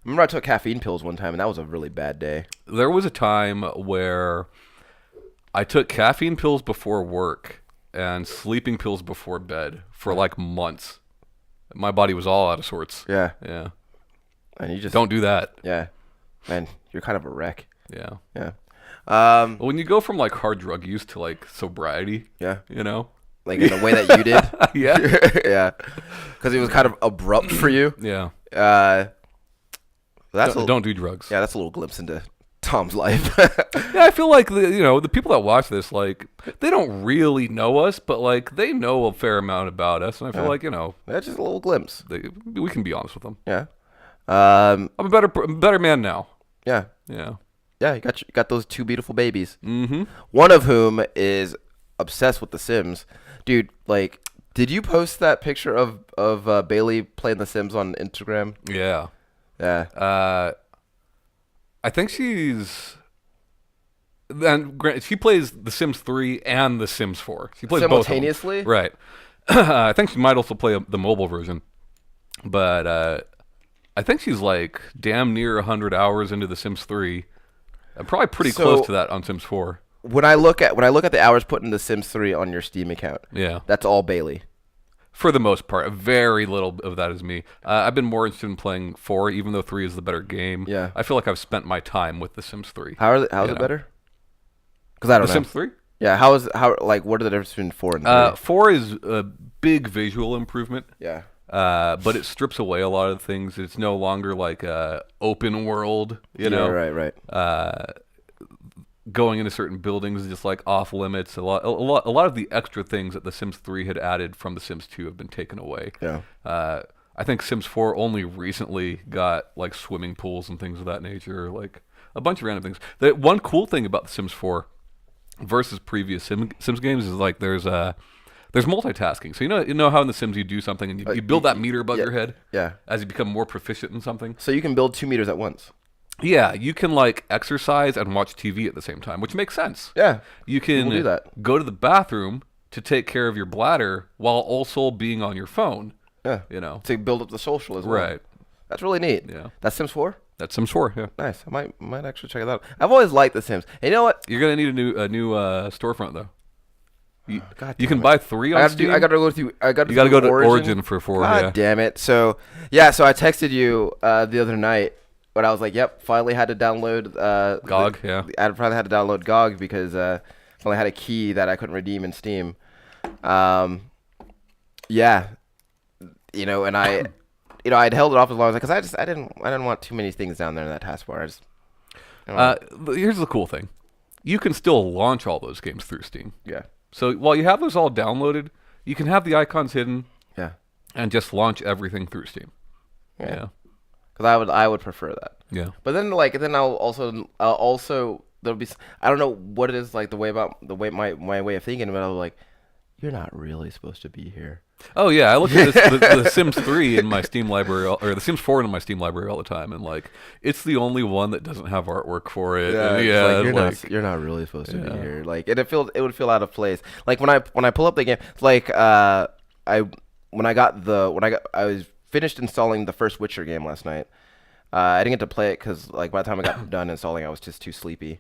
remember I took caffeine pills one time, and that was a really bad day. There was a time where I took caffeine pills before work, and sleeping pills before bed for like months. My body was all out of sorts. Yeah. Yeah. And you just Don't do that. Yeah. Man, you're kind of a wreck. Yeah. Yeah. Well, when you go from like hard drug use to like sobriety, Yeah. you know? Like in the way that you did. Yeah. Yeah. Because it was kind of abrupt for you. Yeah. Don't do drugs. Yeah, that's a little glimpse into Tom's life. Yeah, I feel like the people that watch this, like, they don't really know us, but like they know a fair amount about us, and I feel like That's just a little glimpse. we can be honest with them. Yeah. I'm a better man now. Yeah. Yeah. Yeah, you got those 2 beautiful babies. Mm-hmm. One of whom is obsessed with The Sims. Dude, like, did you post that picture of Bailey playing The Sims on Instagram? Yeah. Yeah. I think she plays The Sims 3 and The Sims 4. She plays simultaneously? Both of them. Right. I think she might also play the mobile version. But I think she's like damn near 100 hours into The Sims 3. I'm probably pretty close to that on Sims 4. When I look at the hours put into Sims 3 on your Steam account, yeah, that's all Bailey. For the most part, very little of that is me. I've been more interested in playing 4, even though 3 is the better game. Yeah, I feel like I've spent my time with The Sims 3. How's it better? Because I don't know. The Sims 3? Yeah, what are the difference between 4 and 3? 4 is a big visual improvement. Yeah. But it strips away a lot of things. It's no longer like open world, you know. Right. Going into certain buildings is just like off limits. A lot of the extra things that The Sims 3 had added from The Sims 2 have been taken away. Yeah. I think Sims 4 only recently got like swimming pools and things of that nature, like a bunch of random things. The one cool thing about The Sims 4 versus previous Sims games is like there's multitasking. So you know how in The Sims you do something and you build that meter above your head. Yeah. As you become more proficient in something. So you can build 2 meters at once. Yeah, you can like exercise and watch TV at the same time, which makes sense. Yeah. You can do that. Go to the bathroom to take care of your bladder while also being on your phone. Yeah. To build up the social as well. Right. That's really neat. Yeah. That's Sims 4? That's Sims 4, yeah. Nice. I might actually check it out. I've always liked The Sims. And you know what? You're gonna need a new storefront though. You can it. buy 3 on Steam. I gotta go through. You gotta go to Origin for 4. God damn it! So I texted you the other night when I was like, "Yep, finally had to download GOG." I finally had to download GOG because finally had a key that I couldn't redeem in Steam. Yeah, and I'd held it off as long as because I didn't want too many things down there in that taskbar. Here's the cool thing: you can still launch all those games through Steam. Yeah. So while you have those all downloaded, you can have the icons hidden. Yeah. And just launch everything through Steam. Yeah. Because I would prefer that. Yeah. But then I'll also there'll be I don't know what it is like my way of thinking, but I was like, you're not really supposed to be here. Oh yeah, I look at the Sims 3 in my Steam library, or the Sims 4 in my Steam library all the time, and like it's the only one that doesn't have artwork for it. You're not really supposed to be here. Like, and it would feel out of place. Like when I pull up the game, like I was finished installing the first Witcher game last night. I didn't get to play it because like by the time I got done installing, I was just too sleepy.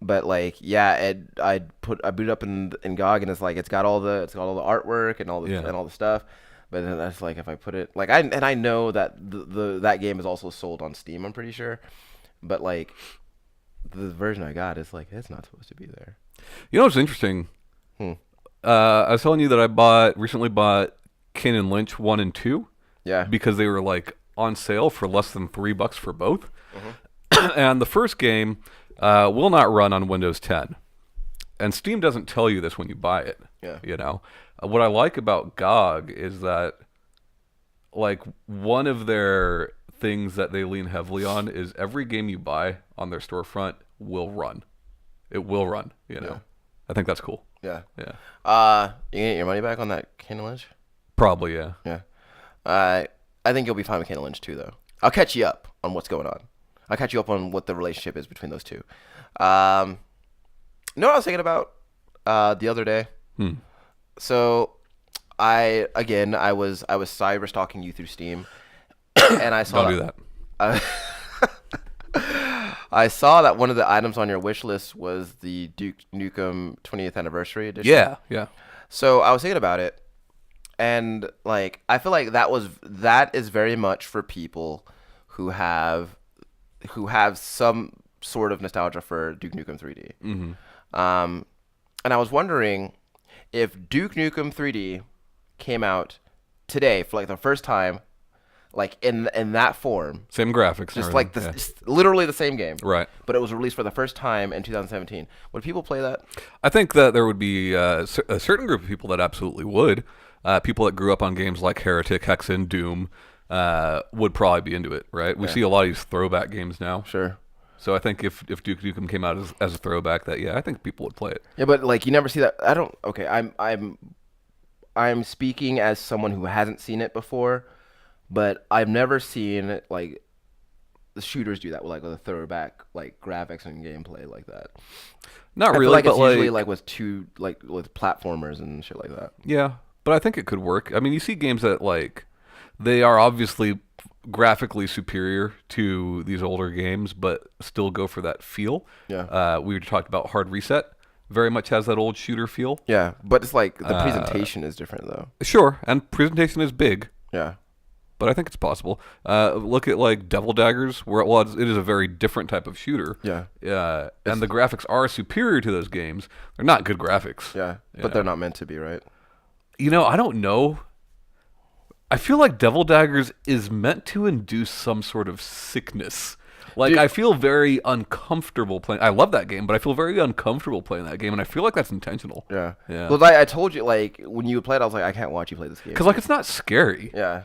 But like, yeah, I boot up in GOG and it's got all the artwork and all the stuff. But then that's like if I put it like I know that that game is also sold on Steam. I'm pretty sure, but like the version I got is like it's not supposed to be there. You know what's interesting? I was telling you that I recently bought Kane and Lynch 1 and 2. Yeah. Because they were like on sale for less than $3 for both. And the first game will not run on Windows 10. And Steam doesn't tell you this when you buy it. Yeah. What I like about GOG is that like one of their things that they lean heavily on is every game you buy on their storefront will run. It will run, Yeah. I think that's cool. Yeah. Yeah. You get your money back on that Kane and Lynch? Probably, yeah. Yeah. I think you'll be fine with Kane and Lynch too, though. I'll catch you up on what's going on. I'll catch you up on what the relationship is between those two. You know what I was thinking about the other day? So I was cyber stalking you through Steam, and I saw. Don't do that. I saw that one of the items on your wish list was the Duke Nukem 20th Anniversary Edition. Yeah, yeah. So I was thinking about it, and like I feel like that is very much for people who have some sort of nostalgia for Duke Nukem 3D. And I was wondering if Duke Nukem 3D came out today for like the first time, like in that form, Same graphics. just and like everything, this, literally the same game, Right. but it was released for the first time in 2017. Would people play that? I think that there would be a certain group of people that absolutely would. People that grew up on games like Heretic, Hexen, Doom would probably be into it, right? We see a lot of these throwback games now. Sure. So I think if Duke Nukem came out as a throwback, I think people would play it. Yeah, but like you never see that. I don't. Okay, I'm speaking as someone who hasn't seen it before, but I've never seen like the shooters do that with like with a throwback like graphics and gameplay like that. Not I really, feel like but it's usually like with platformers and shit like that. yeah. But I think it could work. I mean, you see games that like they are obviously graphically superior to these older games, but still go for that feel. Yeah. We talked about Hard Reset. Very much has that old shooter feel. Yeah, but it's like the presentation is different though. Sure, and presentation is big, Yeah. but I think it's possible. Look at like Devil Daggers, where it is a very different type of shooter. Yeah. And the graphics are superior to those games. They're not good graphics. Yeah, but they're not meant to be, right? I don't know. I feel like Devil Daggers is meant to induce some sort of sickness. Like, Dude. I feel very uncomfortable playing. I love that game, but I feel very uncomfortable playing that game, and I feel like that's intentional. Yeah. Yeah. Well, I told you, like, when you played, I was like, I can't watch you play this game. Because, like, it's not scary. Yeah.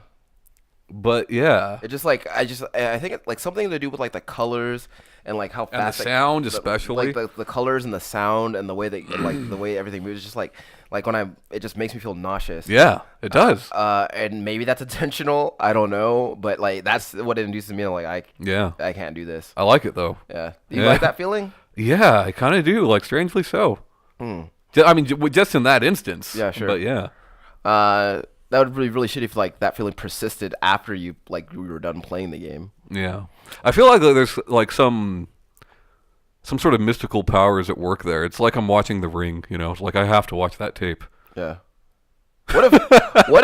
But, yeah. It just, like, I think it's, like, something to do with, like, the colors and, like, how And fast... the sound, especially. Like, the colors and the sound and the way that, like, the way everything moves. It's just, like when it just makes me feel nauseous. Yeah, it does. And maybe that's intentional. I don't know. But, like, that's what it induces me. I'm like, I can't do this. I like it, though. Yeah. Do you like that feeling? Yeah, I kind of do. Like, strangely so. I mean, just in that instance. Yeah, sure. But, yeah. That would be really shitty if like that feeling persisted after you were done playing the game. Yeah. I feel like there's like some sort of mystical powers at work there. It's like I'm watching The Ring, It's like I have to watch that tape. Yeah. What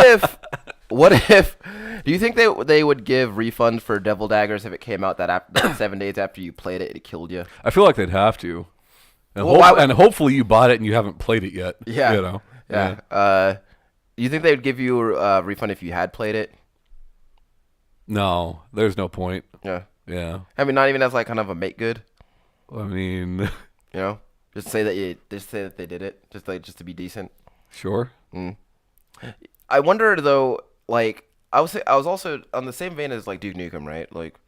if do you think they would give refund for Devil Daggers if it came out that 7 days after you played it, it killed you? I feel like they'd have to. And, Well, hopefully you bought it and you haven't played it yet. Yeah. Yeah. Do you think they would give you a refund if you had played it? No, there's no point. Yeah. Yeah. I mean, not even as like kind of a make good. I mean, just say that they did it, just to be decent. Sure. I wonder though, like I was also on the same vein as like Duke Nukem, right? Like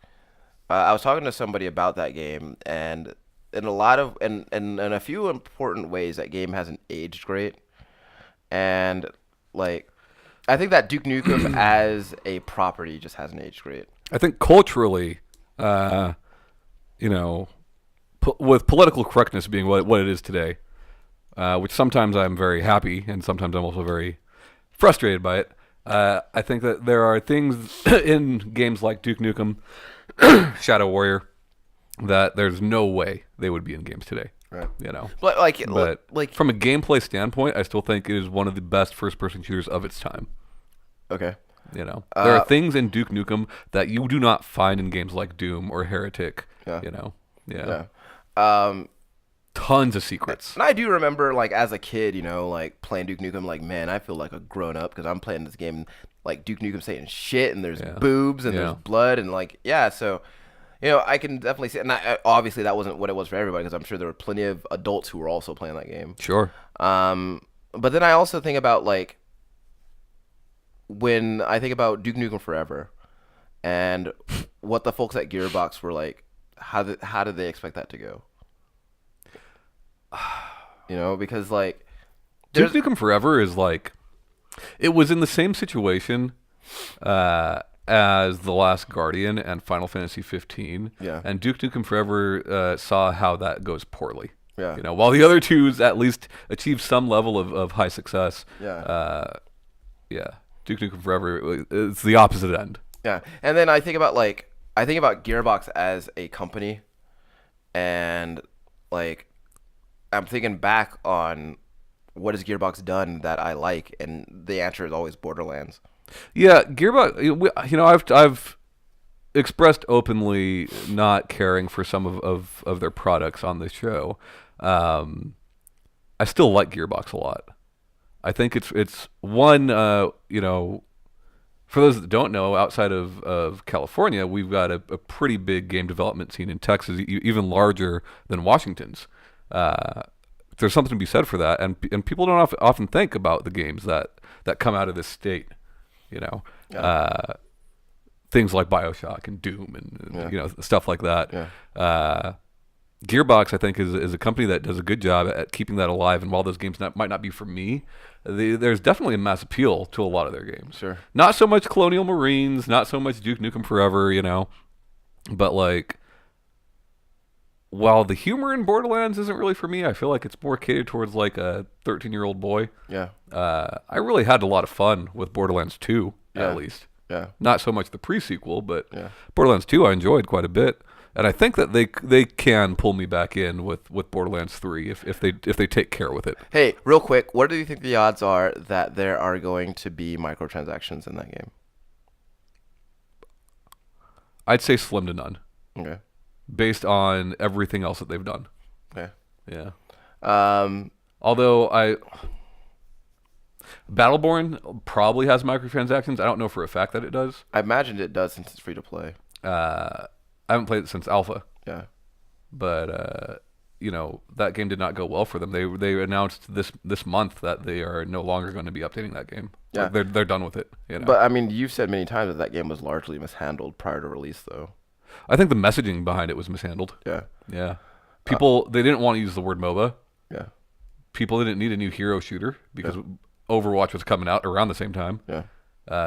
I was talking to somebody about that game, and in a few important ways, that game hasn't aged great, and like I think that Duke Nukem as a property just hasn't aged great. I think culturally, with political correctness being what it is today, which sometimes I'm very happy and sometimes I'm also very frustrated by it. I think that there are things in games like Duke Nukem, Shadow Warrior, that there's no way they would be in games today. Right. But like from a gameplay standpoint, I still think it is one of the best first-person shooters of its time. Okay. There are things in Duke Nukem that you do not find in games like Doom or Heretic. Yeah. Tons of secrets. And I do remember, like, as a kid, like, playing Duke Nukem, like, man, I feel like a grown-up because I'm playing this game, like, Duke Nukem saying shit, and there's boobs, and there's blood, and, like, yeah, so, I can definitely see, and obviously that wasn't what it was for everybody, because I'm sure there were plenty of adults who were also playing that game. Sure. But then I also think about, like, when I think about Duke Nukem Forever, and what the folks at Gearbox were like, how did they expect that to go? Because like Duke Nukem Forever is like, it was in the same situation as The Last Guardian and Final Fantasy 15. Yeah. And Duke Nukem Forever saw how that goes poorly. Yeah. While the other twos at least achieved some level of high success. Yeah. Duke Nukem Forever, it's the opposite end. Yeah. And then I think about Gearbox as a company, and like I'm thinking back on what has Gearbox done that I like, and the answer is always Borderlands. Yeah, Gearbox. I've expressed openly not caring for some of their products on this show. I still like Gearbox a lot. I think it's one. For those that don't know, outside of California, we've got a pretty big game development scene in Texas, even larger than Washington's. There's something to be said for that, and people don't often think about the games that come out of this state. You know, Yeah. things like BioShock and Doom and Yeah. stuff like that. Yeah. Gearbox, I think, is a company that does a good job at keeping that alive. And while those games might not be for me, there's definitely a mass appeal to a lot of their games. Sure. Not so much Colonial Marines, not so much Duke Nukem Forever, but like, while the humor in Borderlands isn't really for me, I feel like it's more catered towards like a 13-year-old boy. Yeah. I really had a lot of fun with Borderlands 2, Yeah. at least. Yeah. Not so much the pre-sequel, but Yeah. Borderlands 2 I enjoyed quite a bit. And I think that they can pull me back in with Borderlands 3 if they take care with it. Hey, real quick, what do you think the odds are that there are going to be microtransactions in that game? I'd say slim to none, Okay. based on everything else that they've done. Okay. Yeah. Um, Although Battleborn probably has microtransactions. I don't know for a fact that it does. I imagined it does since it's free to play. I haven't played it since alpha, Yeah. but that game did not go well for them. They announced this month that they are no longer going to be updating that game. Yeah. They're done with it. But I mean, you've said many times that that game was largely mishandled prior to release, though. I think the messaging behind it was mishandled. Yeah. Yeah. People they didn't want to use the word MOBA. Yeah. People didn't need a new hero shooter because Overwatch was coming out around the same time. Yeah.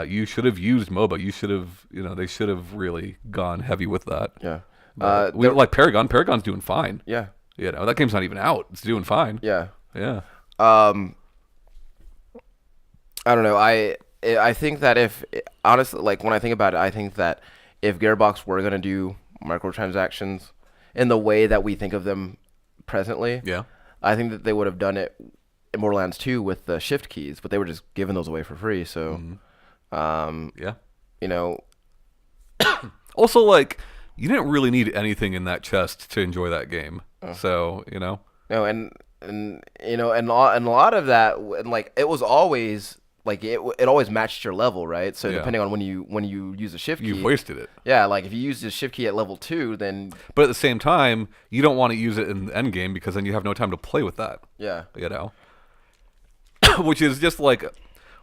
You should have used MOBA. You should have, they should have really gone heavy with that. Yeah. But we like Paragon. Paragon's doing fine. Yeah. That game's not even out. It's doing fine. Yeah. Yeah. I don't know. I think that if honestly, like when I think about it, I think that if Gearbox were gonna do microtransactions in the way that we think of them presently, Yeah. I think that they would have done it in Borderlands 2 with the shift keys, but they were just giving those away for free. So, Yeah. you know, Also, like, you didn't really need anything in that chest to enjoy that game. So, no, and a lot of that, and like it was always like it always matched your level, right? So Yeah. depending on when you use a shift key, you've wasted it. yeah, like if you use the shift key at level 2, then But at the same time, you don't want to use it in the end game because then you have no time to play with that. yeah, Which is just like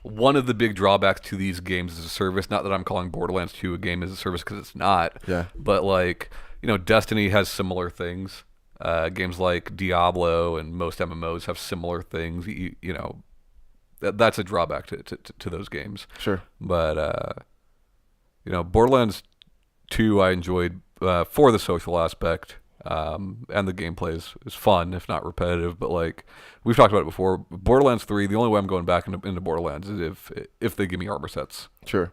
one of the big drawbacks to these games as a service. Not that I'm calling Borderlands 2 a game as a service because it's not. Yeah. But like, Destiny has similar things. Games like Diablo and most MMOs have similar things. That's a drawback to those games. sure, But Borderlands 2 I enjoyed for the social aspect. And the gameplay is fun, if not repetitive. But like we've talked about it before, Borderlands 3, the only way I'm going back into Borderlands is if they give me armor sets. sure.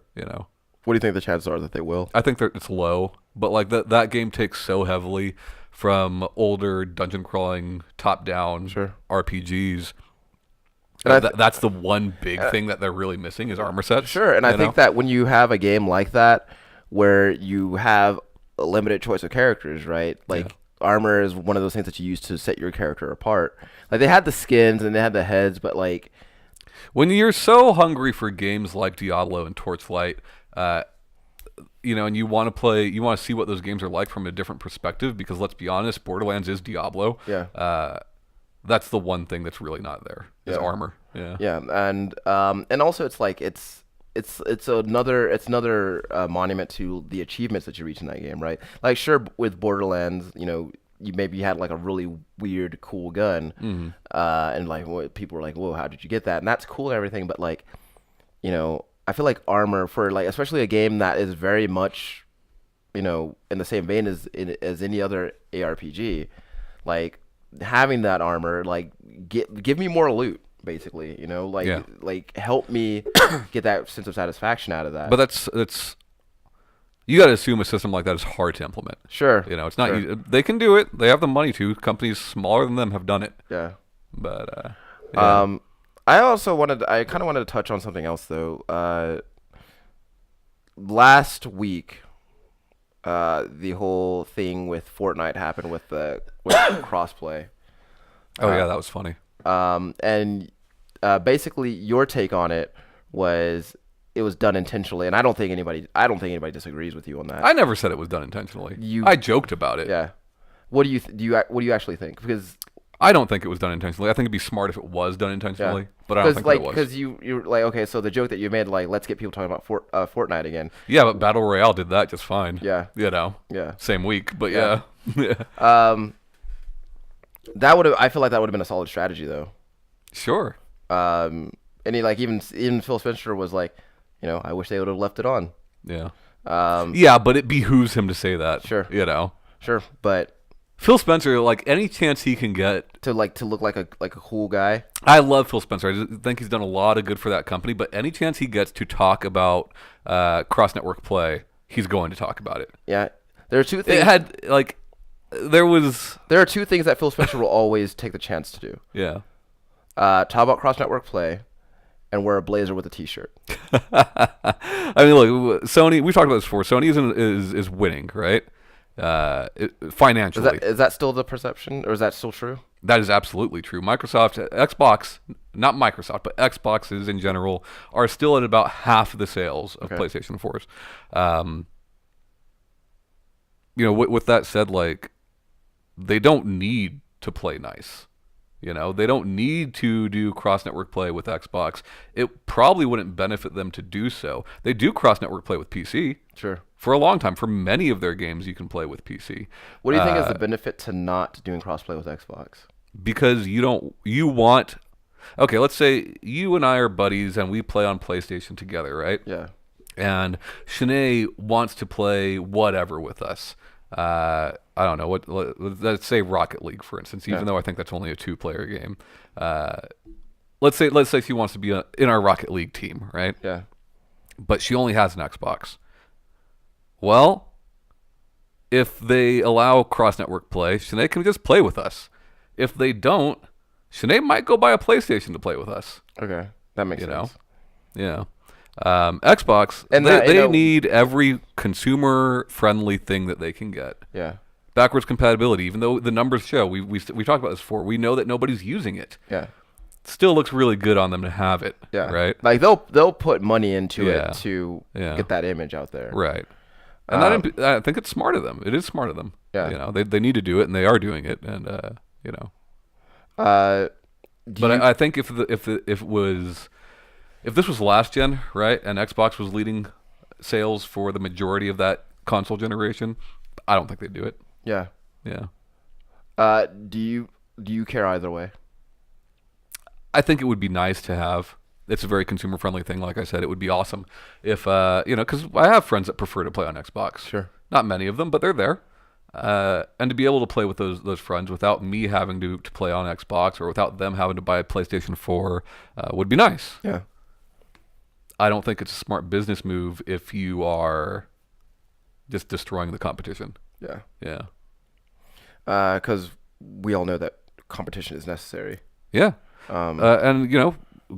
What do you think the chances are that they will? I think that it's low, but like that game takes so heavily from older dungeon crawling top down Sure. RPGs. And That's the one big thing that they're really missing is armor sets. Sure, and I think that when you have a game like that where you have a limited choice of characters, right? Like armor is one of those things that you use to set your character apart. Like they had the skins and they had the heads, but like when you're so hungry for games like Diablo and Torchlight, and you want to see what those games are like from a different perspective, because let's be honest, Borderlands is Diablo. Yeah. That's the one thing that's really not there is Yeah. armor. Yeah. yeah, and also it's like it's another monument to the achievements that you reach in that game, right? Like sure, with Borderlands, you maybe had like a really weird, cool gun, and like people were like, "Whoa, how did you get that?" And that's cool and everything, but like, I feel like armor for like especially a game that is very much, in the same vein as any other ARPG, like having that armor, like give me more loot, basically, like help me get that sense of satisfaction out of that. But that's you got to assume a system like that is hard to implement. Sure. You know, it's not Sure. easy. They can do it. They have the money to. Companies smaller than them have done it. Yeah. But yeah. I also I kind of wanted to touch on something else though. Last week, the whole thing with Fortnite happened with the with crossplay. Oh yeah, that was funny. And basically, your take on it was it was done intentionally, and I don't think anybody disagrees with you on that. I never said it was done intentionally. You- I joked about it. Yeah. What do you what do you actually think? Because I don't think it was done intentionally. I think it'd be smart if it was done intentionally, but I don't think like it was. because you're like, okay, so the joke that you made, like, let's get people talking about Fortnite again. Yeah, but Battle Royale did that just fine. Yeah. You know. Yeah. Same week, but Yeah. yeah. That would have I feel like that would have been a solid strategy though. Sure. And he, like, even Phil Spencer was like, I wish they would have left it on. Yeah. Um, Yeah, but it behooves him to say that. Sure. You know. Sure, but Phil Spencer, like any chance he can get. to look like a cool guy. I love Phil Spencer. I just think he's done a lot of good for that company. But any chance he gets to talk about cross-network play, he's going to talk about it. Yeah, there are two things. It had like there was. There are two things that Phil Spencer will always take the chance to do. Yeah. Talk about cross-network play, and wear a blazer with a T-shirt. I mean, look, Sony. We've talked about this before. Sony is winning, right? Financially, Is that still the perception, or is that still true? that is absolutely true. Microsoft, Xbox, not Microsoft, but Xboxes in general are still at about half the sales of Okay. PlayStation 4s. With that said, like, they don't need to play nice. They don't need to do cross-network play with Xbox. It probably wouldn't benefit them to do so. They do cross-network play with PC. Sure. For a long time. For many of their games, you can play with PC. What do you think is the benefit to not doing crossplay with Xbox? Because you want... Okay, let's say you and I are buddies and we play on PlayStation together, right? Yeah. And Shanee wants to play whatever with us. I don't know, let's say Rocket League, for instance, even though I think that's only a 2-player game. Let's say she wants to be in our Rocket League team, right? Yeah. But she only has an Xbox. Well, if they allow cross-network play, Shanee can just play with us. If they don't, Shanee might go buy a PlayStation to play with us. Okay, that makes You know? sense. Yeah. Xbox, And they need every consumer-friendly thing that they can get. Yeah. Backwards compatibility, even though the numbers show, we talked about this before, we know that nobody's using it. Yeah. Still looks really good on them to have it. Yeah. Right? Like they'll put money into Yeah. it to Yeah. get that image out there. Right. And I think it's smart of them. It is smart of them. Yeah. They need to do it, and they are doing it. And Do I think if this was last gen, right, and Xbox was leading sales for the majority of that console generation, I don't think they'd do it. Yeah. Yeah. Do you care either way? I think it would be nice to have. It's a very consumer-friendly thing. Like I said, it would be awesome if, because I have friends that prefer to play on Xbox. Sure. Not many of them, but they're there. And to be able to play with those friends without me having to play on Xbox or without them having to buy a PlayStation 4 would be nice. Yeah. I don't think it's a smart business move if you are just destroying the competition. Yeah. Yeah. Because we all know that competition is necessary. Yeah. And,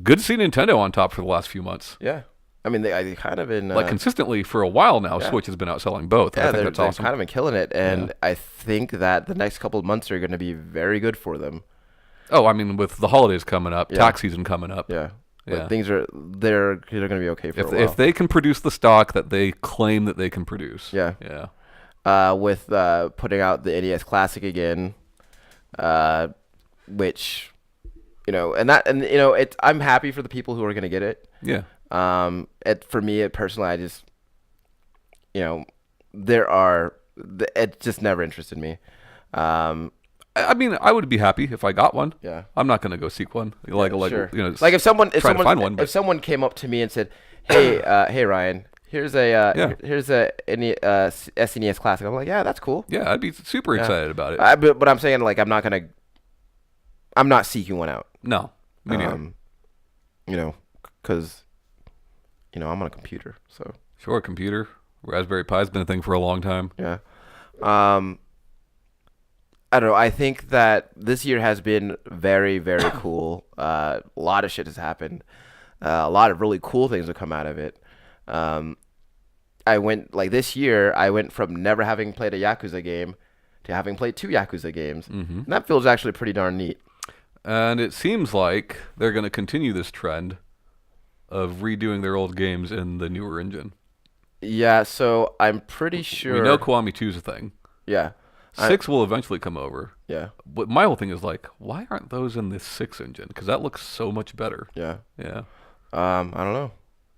good to see Nintendo on top for the last few months. Yeah. I mean, they kind of been Like consistently for a while now, yeah. Switch has been outselling both. yeah, I think that's they've awesome. kind of been killing it, and Yeah. I think that the next couple of months are going to be very good for them. Oh, I mean, with the holidays coming up, Yeah. tax season coming up. Yeah. Yeah. Like, they're going to be okay for a while. If they can produce the stock that they claim that they can produce. Yeah. Yeah. With putting out the NES Classic again, which, I'm happy for the people who are going to get it. Yeah. For me, personally, I just, it just never interested me. I mean, I would be happy if I got one. Yeah. I'm not going to go seek one. Sure. Like if someone find if someone came up to me and said, "Hey, hey Ryan, here's a SNES Classic," I'm like, "Yeah, that's cool." Yeah, I'd be super excited about it. But I'm saying, like, I'm not seeking one out. No, me neither. Because I'm on a computer, so Sure, computer. Raspberry Pi's been a thing for a long time. Yeah. I don't know. I think that this year has been very, very cool. A lot of shit has happened. A lot of really cool things have come out of it. I went this year. I went from never having played a Yakuza game to having played 2 Yakuza games, and that feels actually pretty darn neat. And it seems like they're going to continue this trend of redoing their old games in the newer engine. Yeah. So I'm pretty sure We know Kiwami 2's a thing. Yeah. 6 will eventually come over. Yeah. But my whole thing is why aren't those in this 6 engine? Because that looks so much better. Yeah. Yeah. I don't know.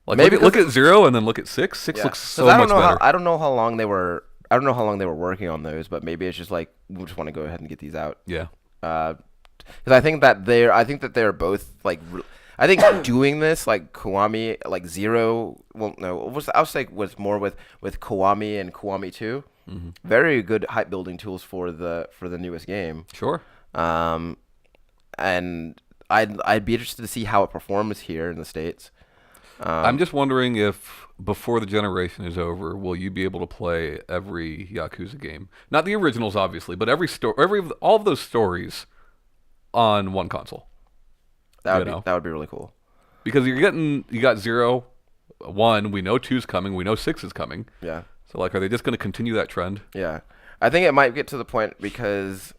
Maybe look at 0 and then look at 6. 6 looks so much better. I don't know how long they were. I don't know how long they were working on those, but maybe it's just we just want to go ahead and get these out. Yeah. Because I think that they're both I think doing this Kiwami 0. Well, no, I was was more with Kiwami and Kiwami 2. Mm-hmm. Very good hype building tools for the newest game. Sure. And I'd be interested to see how it performs here in the States. I'm just wondering if before the generation is over, will you be able to play every Yakuza game? Not the originals, obviously, but all of those stories on one console. That would be really cool. Because you got 0, 1. We know 2's coming. We know 6 is coming. Yeah. So are they just going to continue that trend? Yeah, I think it might get to the point because.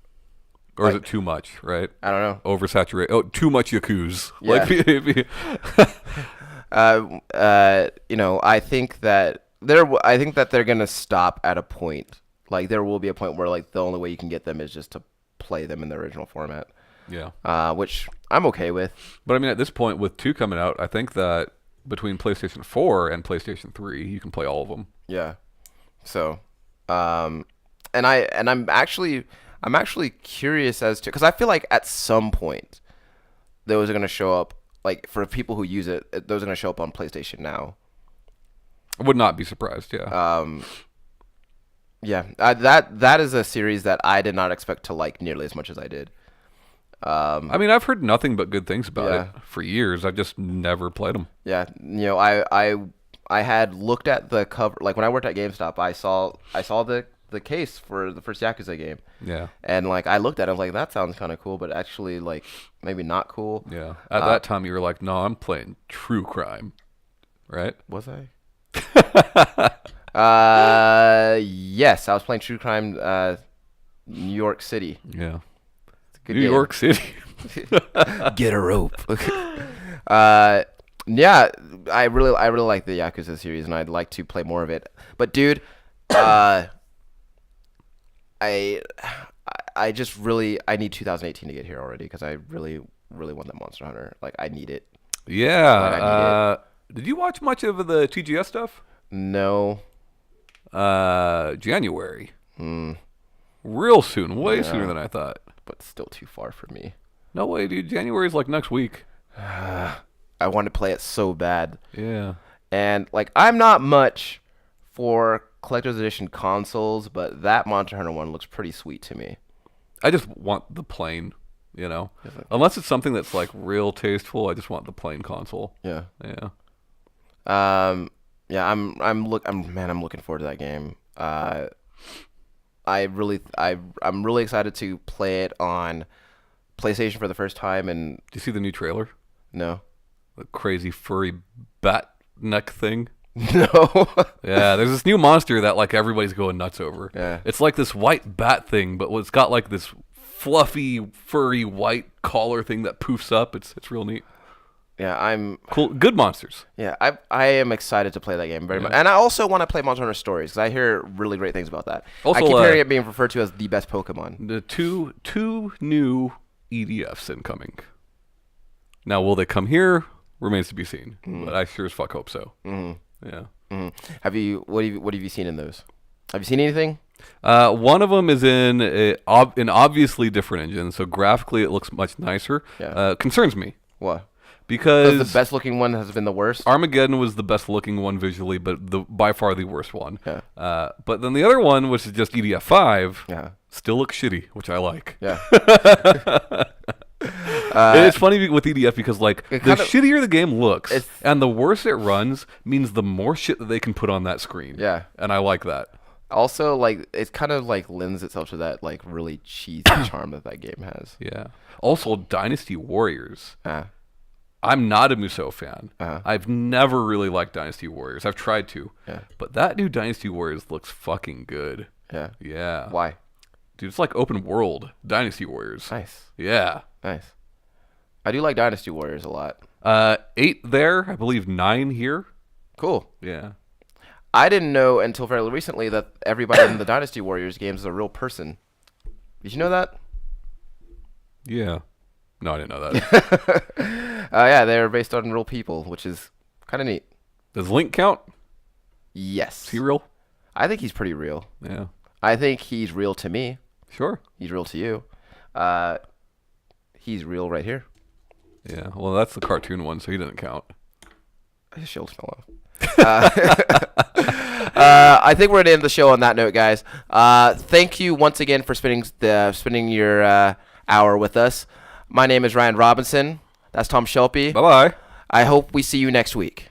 Or is it too much? Right. I don't know. Oversaturate. Oh, too much Yakuza. Yeah. I think that they're gonna stop at a point. There will be a point where the only way you can get them is just to play them in the original format. Yeah. Which I'm okay with. But I mean, at this point, with 2 coming out, I think that between PlayStation 4 and PlayStation 3, you can play all of them. Yeah. So, and I'm actually curious as to, because I feel like at some point those are gonna show up. For people who use it, those are going to show up on PlayStation Now. I would not be surprised, yeah. Yeah, that is a series that I did not expect to like nearly as much as I did. I mean, I've heard nothing but good things about it for years. I've just never played them. Yeah, I had looked at the cover, when I worked at GameStop, I saw the case for the first Yakuza game. Yeah. And I looked at it, I was like, that sounds kind of cool, but actually maybe not cool. Yeah. At that time you were like, no, I'm playing true crime. Right? Was I? Yes, I was playing True Crime New York City. Yeah. New York City. Get a rope. Yeah, I really like the Yakuza series and I'd like to play more of it. But dude, I just really need 2018 to get here already because I really want that Monster Hunter. I need it. Yeah. Did you watch much of the TGS stuff? No. January. Real soon. Way sooner than I thought. But still too far for me. No way, dude. January's next week. I want to play it so bad. Yeah. And I'm not much for collector's edition consoles, but that Monster Hunter one looks pretty sweet to me. I just want the plain, unless it's something that's real tasteful. I just want the plain console. Yeah. Yeah. Yeah. I'm looking forward to that game. I'm really excited to play it on PlayStation for the first time. And do you see the new trailer? No. The crazy furry bat neck thing. No. Yeah, there's this new monster that everybody's going nuts over. Yeah. It's this white bat thing, but it's got this fluffy, furry white collar thing that poofs up. It's real neat. Yeah, I'm cool. Good monsters. Yeah, I am excited to play that game very much, and I also want to play Monster Hunter Stories because I hear really great things about that. Also, I keep hearing it being referred to as the best Pokemon. The two new EDFs incoming. Now, will they come here? Remains to be seen. But I sure as fuck hope so. Yeah. What have you seen in those? Have you seen anything? One of them is in an obviously different engine, so graphically it looks much nicer. Yeah. Concerns me. What? Because the best looking one has been the worst. Armageddon was the best looking one visually, but by far the worst one. Yeah. But then the other one, which is just EDF 5, yeah, still looks shitty, which I like. Yeah. It's funny with EDF because like the kind of- shittier the game looks It's- and the worse it runs means the more shit that they can put on that screen. Yeah. And I like that. Also, like it kind of like lends itself to that like really cheesy charm that game has. Yeah. Also, Dynasty Warriors. Uh, I'm not a Musou fan. Uh-huh. I've never really liked Dynasty Warriors. I've tried to. Yeah. But that new Dynasty Warriors looks fucking good. yeah. Yeah. Why? Dude, it's like open world Dynasty Warriors. Nice. Yeah. Nice. I do like Dynasty Warriors a lot. 8 there, I believe 9 here. Cool. Yeah. I didn't know until fairly recently that everybody in the Dynasty Warriors games is a real person. Did you know that? Yeah. No, I didn't know that. Yeah, they're based on real people, which is kind of neat. Does Link count? Yes. Is he real? I think he's pretty real. Yeah. I think he's real to me. Sure. He's real to you. He's real right here. Yeah. Well, that's the cartoon one, so he doesn't count. His shield fell off. I think we're going to end the show on that note, guys. Thank you once again for spending your hour with us. My name is Ryan Robinson. That's Tom Shelby. Bye-bye. I hope we see you next week.